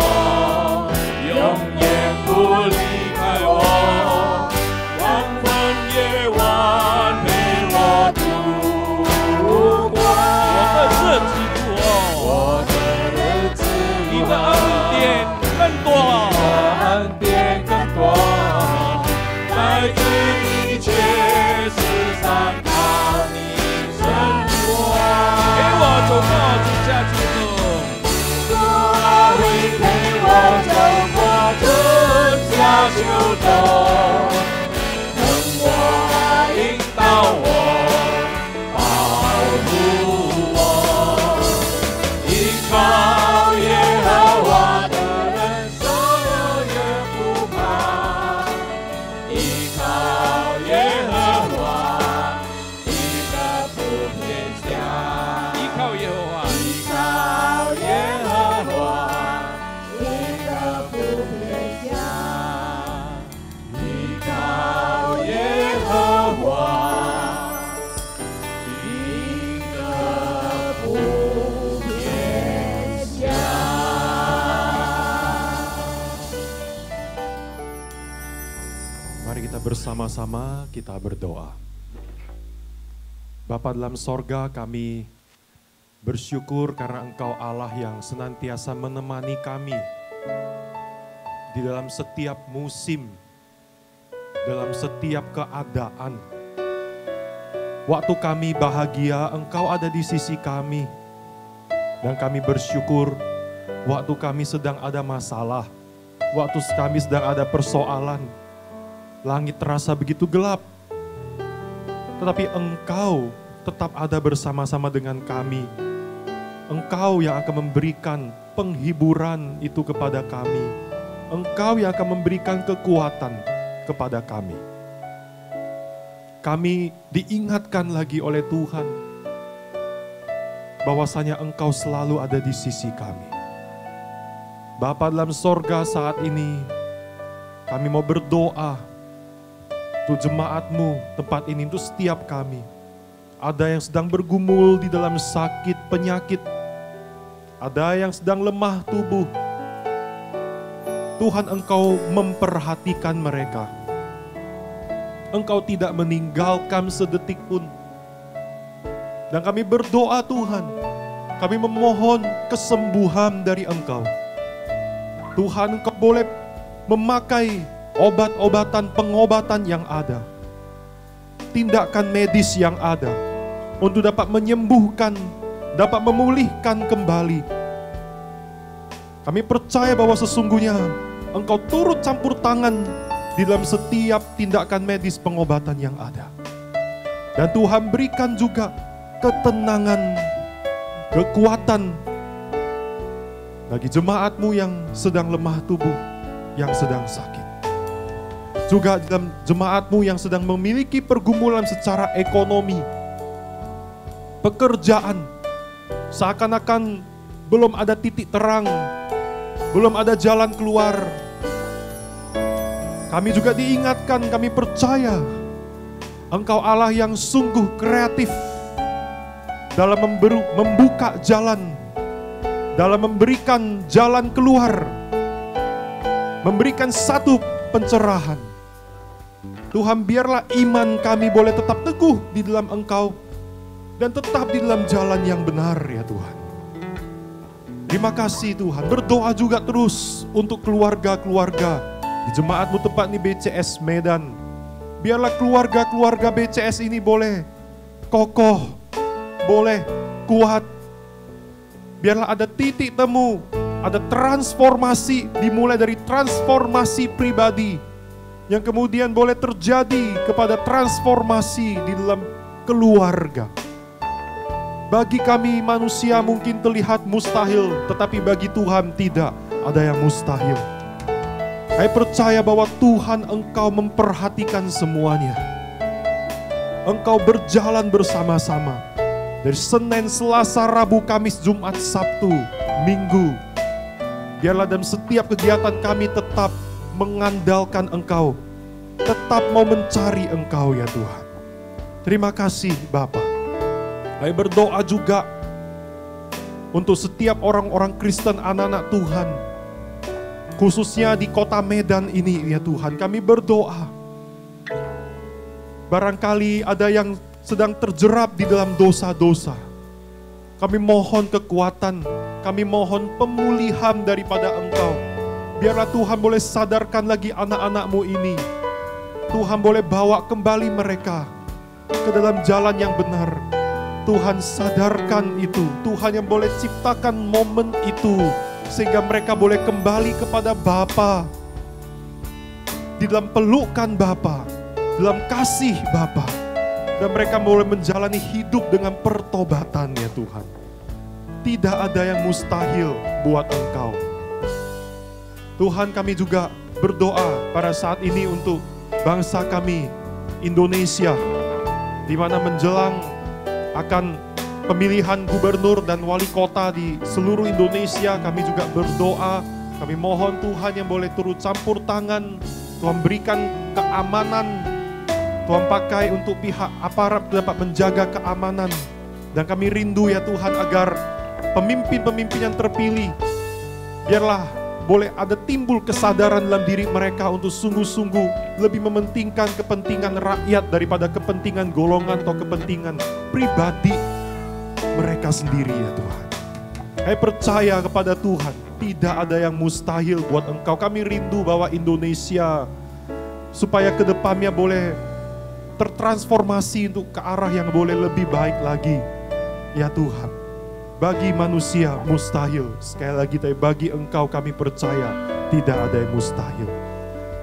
秋冬，等我引导我，保护我，依靠耶和华的人，什么也不怕。依靠耶和华，一个不偏向。依靠耶和华，依靠耶和华，一个不偏向。Mari kita bersama-sama kita berdoa. Bapa dalam sorga, kami bersyukur karena Engkau Allah yang senantiasa menemani kami di dalam setiap musim, dalam setiap keadaan. Waktu kami bahagia, Engkau ada di sisi kami. Dan kami bersyukur waktu kami sedang ada masalah, waktu kami sedang ada persoalan, langit terasa begitu gelap. Tetapi Engkau tetap ada bersama-sama dengan kami. Engkau yang akan memberikan penghiburan itu kepada kami. Engkau yang akan memberikan kekuatan kepada kami. Kami diingatkan lagi oleh Tuhan bahwasanya Engkau selalu ada di sisi kami. Bapa dalam sorga, saat ini kami mau berdoa untuk jemaat-Mu tempat ini, untuk setiap kami. Ada yang sedang bergumul di dalam sakit, penyakit. Ada yang sedang lemah tubuh. Tuhan, Engkau memperhatikan mereka. Engkau tidak meninggalkan sedetik pun. Dan kami berdoa Tuhan, kami memohon kesembuhan dari Engkau. Tuhan, Engkau boleh memakai obat-obatan, pengobatan yang ada. Tindakan medis yang ada. Untuk dapat menyembuhkan, dapat memulihkan kembali. Kami percaya bahwa sesungguhnya Engkau turut campur tangan di dalam setiap tindakan medis pengobatan yang ada. Dan Tuhan berikan juga ketenangan, kekuatan bagi jemaat-Mu yang sedang lemah tubuh, yang sedang sakit. Juga dalam jemaat-Mu yang sedang memiliki pergumulan secara ekonomi, pekerjaan, seakan-akan belum ada titik terang, belum ada jalan keluar. Kami juga diingatkan, kami percaya Engkau Allah yang sungguh kreatif dalam membuka jalan, dalam memberikan jalan keluar, memberikan satu pencerahan. Tuhan, biarlah iman kami boleh tetap teguh di dalam Engkau dan tetap di dalam jalan yang benar ya Tuhan. Terima kasih Tuhan. Berdoa juga terus untuk keluarga-keluarga di jemaatmu tempat ini BCS Medan. Biarlah keluarga-keluarga BCS ini boleh kokoh, boleh kuat. Biarlah ada titik temu, ada transformasi, dimulai dari transformasi pribadi yang kemudian boleh terjadi kepada transformasi di dalam keluarga. Bagi kami manusia mungkin terlihat mustahil, tetapi bagi Tuhan tidak ada yang mustahil. Saya percaya bahwa Tuhan Engkau memperhatikan semuanya. Engkau berjalan bersama-sama. Dari Senin, Selasa, Rabu, Kamis, Jumat, Sabtu, Minggu. Biarlah dalam setiap kegiatan kami tetap mengandalkan Engkau. Tetap mau mencari Engkau ya Tuhan. Terima kasih Bapa. Saya berdoa juga untuk setiap orang-orang Kristen, anak-anak Tuhan. Khususnya di kota Medan ini ya Tuhan, kami berdoa. Barangkali ada yang sedang terjerap di dalam dosa-dosa. Kami mohon kekuatan, kami mohon pemulihan daripada Engkau. Biarlah Tuhan boleh sadarkan lagi anak-anak-Mu ini. Tuhan boleh bawa kembali mereka ke dalam jalan yang benar. Tuhan sadarkan itu, Tuhan yang boleh ciptakan momen itu, sehingga mereka boleh kembali kepada Bapa, di dalam pelukan Bapa, dalam kasih Bapa, dan mereka boleh menjalani hidup dengan pertobatan ya Tuhan. Tidak ada yang mustahil buat Engkau. Tuhan, kami juga berdoa pada saat ini untuk bangsa kami, Indonesia, di mana menjelang akan pemilihan gubernur dan wali kota di seluruh Indonesia. Kami juga berdoa, kami mohon Tuhan yang boleh turut campur tangan, Tuhan berikan keamanan, Tuhan pakai untuk pihak aparat dapat menjaga keamanan. Dan kami rindu ya Tuhan agar pemimpin-pemimpin yang terpilih, biarlah boleh ada timbul kesadaran dalam diri mereka untuk sungguh-sungguh lebih mementingkan kepentingan rakyat daripada kepentingan golongan atau kepentingan pribadi mereka sendiri ya Tuhan. Saya percaya kepada Tuhan, tidak ada yang mustahil buat Engkau. Kami rindu bahwa Indonesia supaya ke depannya boleh tertransformasi untuk ke arah yang boleh lebih baik lagi ya Tuhan. Bagi manusia mustahil, sekali lagi bagi Engkau kami percaya tidak ada yang mustahil.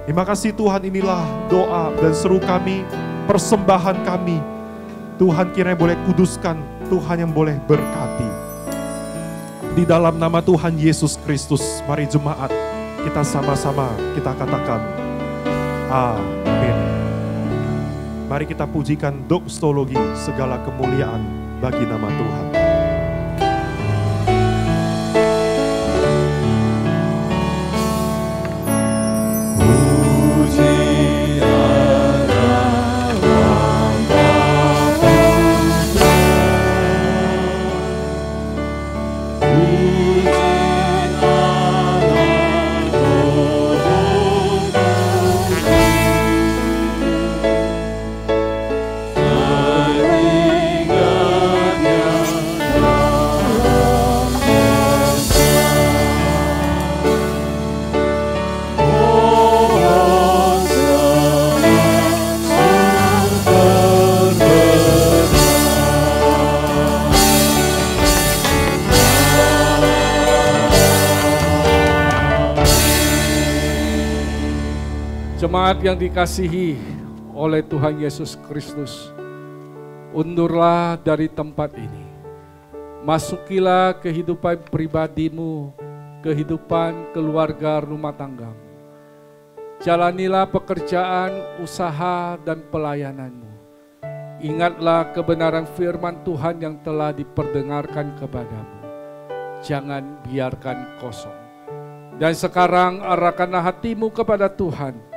Terima kasih Tuhan, inilah doa dan seru kami, persembahan kami. Tuhan kiranya boleh kuduskan, Tuhan yang boleh berkati. Di dalam nama Tuhan Yesus Kristus, mari jemaat kita sama-sama kita katakan amin. Mari kita pujikan doxologi, segala kemuliaan bagi nama Tuhan. Jemaat yang dikasihi oleh Tuhan Yesus Kristus, undurlah dari tempat ini. Masukilah kehidupan pribadimu, kehidupan keluarga rumah tanggamu. Jalanilah pekerjaan, usaha, dan pelayananmu. Ingatlah kebenaran firman Tuhan yang telah diperdengarkan kepadamu. Jangan biarkan kosong. Dan sekarang arahkanlah hatimu kepada Tuhan,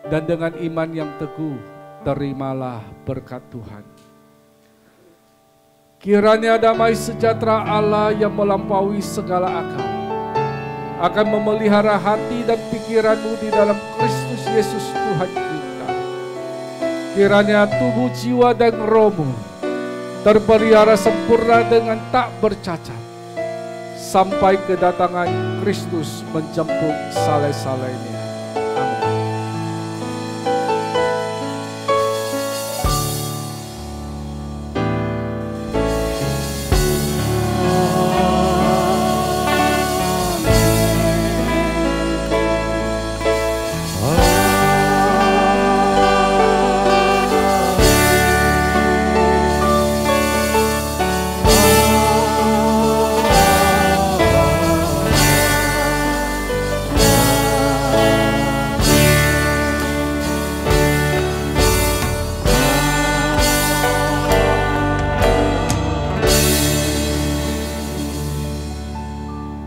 dan dengan iman yang teguh, terimalah berkat Tuhan. Kiranya damai sejahtera Allah yang melampaui segala akal akan memelihara hati dan pikiranmu di dalam Kristus Yesus Tuhan kita. Kiranya tubuh, jiwa, dan rohmu terpelihara sempurna dengan tak bercacat sampai kedatangan Kristus menjemput saleh-salehnya. Amin.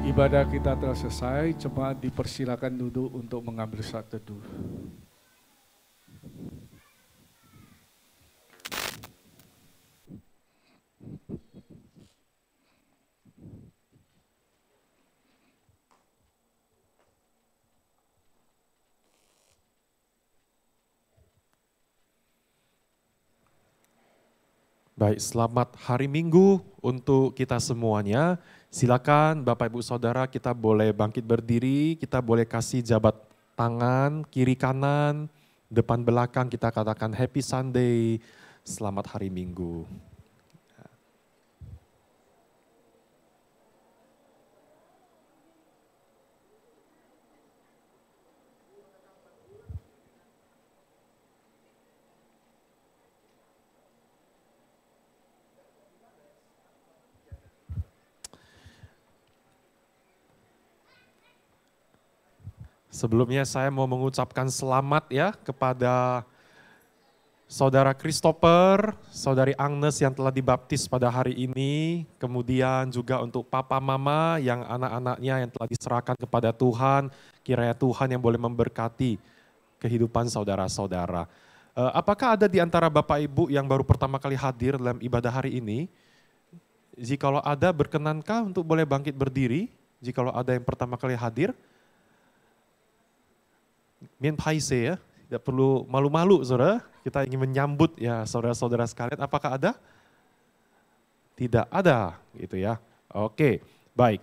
Ibadah kita telah selesai, jemaat dipersilakan duduk untuk mengambil saat teduh. Baik, selamat hari Minggu untuk kita semuanya. Silakan Bapak Ibu Saudara, kita boleh bangkit berdiri, kita boleh kasih jabat tangan, kiri kanan, depan belakang, kita katakan Happy Sunday, selamat hari Minggu. Sebelumnya saya mau mengucapkan selamat ya kepada Saudara Christopher, Saudari Agnes yang telah dibaptis pada hari ini. Kemudian juga untuk Papa Mama yang anak-anaknya yang telah diserahkan kepada Tuhan. Kiranya Tuhan yang boleh memberkati kehidupan saudara-saudara. Apakah ada di antara Bapak Ibu yang baru pertama kali hadir dalam ibadah hari ini? Jikalau ada, berkenankah untuk boleh bangkit berdiri? Jikalau ada yang pertama kali hadir? Mien paise ya, tidak perlu malu-malu saudara, kita ingin menyambut ya saudara-saudara sekalian. Apakah ada? Tidak ada gitu ya. Oke, baik.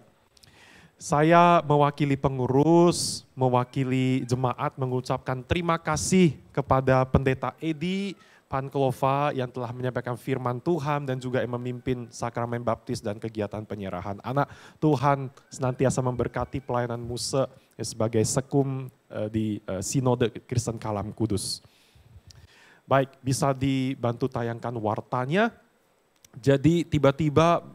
Saya mewakili pengurus, mewakili jemaat mengucapkan terima kasih kepada Pendeta Edi Panklova yang telah menyampaikan firman Tuhan dan juga yang memimpin sakramen baptis dan kegiatan penyerahan anak. Tuhan senantiasa memberkati pelayanan Muse sebagai sekum di Sinode Kristen Kalam Kudus. Baik, bisa dibantu tayangkan wartanya. Jadi tiba-tiba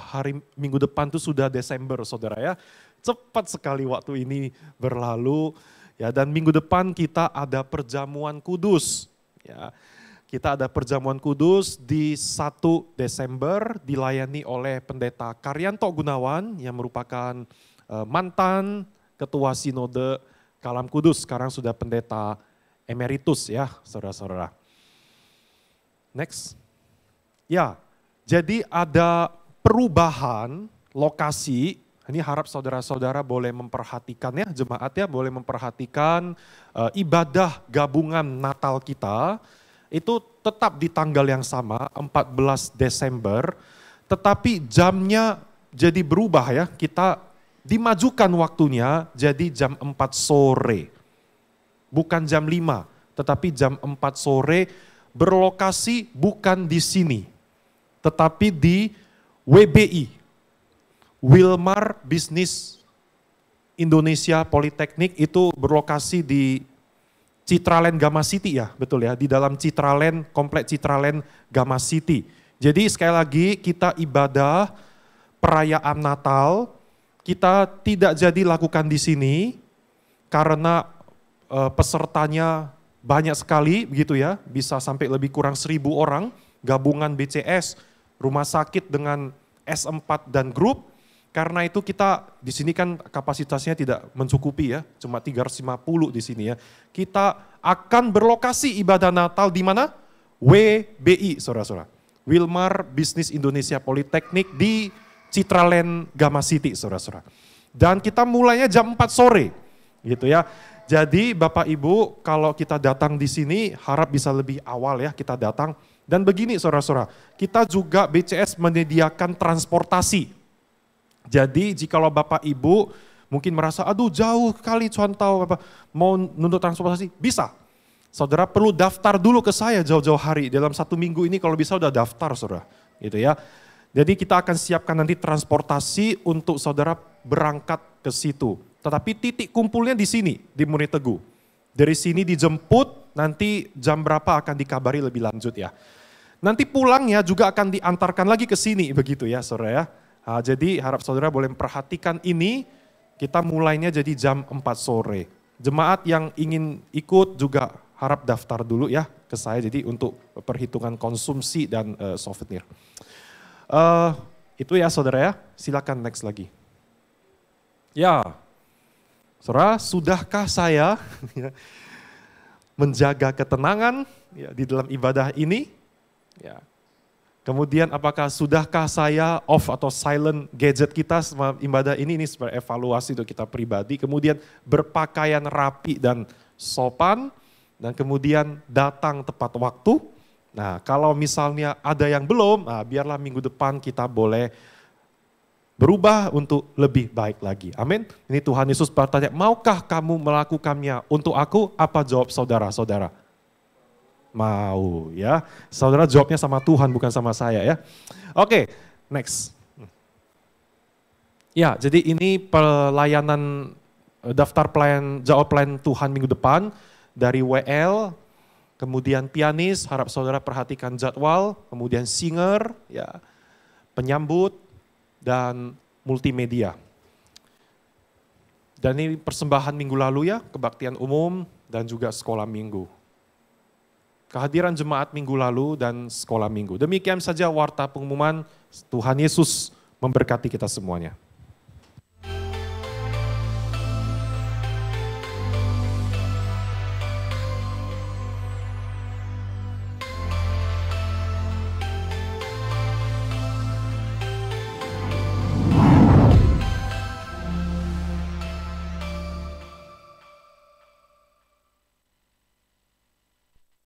hari Minggu depan itu sudah Desember saudara ya. Cepat sekali waktu ini berlalu ya, dan minggu depan kita ada perjamuan kudus ya. Kita ada perjamuan kudus di 1 Desember dilayani oleh Pendeta Karyanto Gunawan yang merupakan mantan Ketua Sinode Kalam Kudus, sekarang sudah Pendeta Emeritus ya saudara-saudara. Next. Ya, jadi ada perubahan lokasi, ini harap saudara-saudara boleh memperhatikan ya, jemaat ya boleh memperhatikan ibadah gabungan Natal kita. Itu tetap di tanggal yang sama, 14 Desember, tetapi jamnya jadi berubah ya, kita dimajukan waktunya jadi jam 4 sore. Bukan jam 5, tetapi jam 4 sore, berlokasi bukan di sini, tetapi di WBI, Wilmar Business Indonesia Politeknik, itu berlokasi di Citraland Gama City ya, betul ya, di dalam Citraland, komplek Citraland Gama City. Jadi sekali lagi kita ibadah perayaan Natal, kita tidak jadi lakukan di sini karena pesertanya banyak sekali begitu ya, bisa sampai lebih kurang 1.000 orang, gabungan BCS, rumah sakit dengan S4 dan grup. Karena itu kita di sini kan kapasitasnya tidak mencukupi ya, cuma 350 di sini ya. Kita akan berlokasi ibadah Natal di mana? WBI, saudara-saudara. Wilmar Business Indonesia Politeknik di Citraland Gama City, saudara-saudara. Dan kita mulainya jam 4 sore, gitu ya. Jadi Bapak Ibu, kalau kita datang di sini harap bisa lebih awal ya kita datang. Dan begini saudara-saudara, kita juga BCS menyediakan transportasi. Jadi jikalau Bapak Ibu mungkin merasa, aduh jauh kali contoh mau nuntut transportasi, bisa. Saudara perlu daftar dulu ke saya jauh-jauh hari, dalam 1 minggu ini kalau bisa udah daftar saudara. Gitu ya. Jadi kita akan siapkan nanti transportasi untuk saudara berangkat ke situ. Tetapi titik kumpulnya di sini, di Murni Teguh. Dari sini dijemput, nanti jam berapa akan dikabari lebih lanjut ya. Nanti pulangnya juga akan diantarkan lagi ke sini begitu ya saudara ya. Nah, jadi harap saudara boleh memperhatikan ini, kita mulainya jadi jam 4 sore. Jemaat yang ingin ikut juga harap daftar dulu ya ke saya, jadi untuk perhitungan konsumsi dan souvenir. Itu ya saudara ya, silakan next lagi. Ya, saudara, sudahkah saya menjaga ketenangan ya, di dalam ibadah ini? Ya. Kemudian apakah sudahkah saya off atau silent gadget kita selama ibadah ini sebagai evaluasi untuk kita pribadi. Kemudian berpakaian rapi dan sopan. Dan kemudian datang tepat waktu. Nah kalau misalnya ada yang belum, nah, biarlah minggu depan kita boleh berubah untuk lebih baik lagi. Amin. Ini Tuhan Yesus bertanya, maukah kamu melakukannya untuk aku? Apa jawab saudara-saudara? Mau ya. Saudara jawabnya sama Tuhan bukan sama saya ya. Oke, next. Ya, jadi ini pelayanan daftar pelayan jawab pelayan Tuhan minggu depan dari WL, kemudian pianis, harap saudara perhatikan jadwal, kemudian singer, ya, penyambut, dan multimedia. Dan ini persembahan minggu lalu ya, kebaktian umum dan juga sekolah minggu. Kehadiran jemaat minggu lalu dan sekolah minggu. Demikian saja warta pengumuman. Tuhan Yesus memberkati kita semuanya.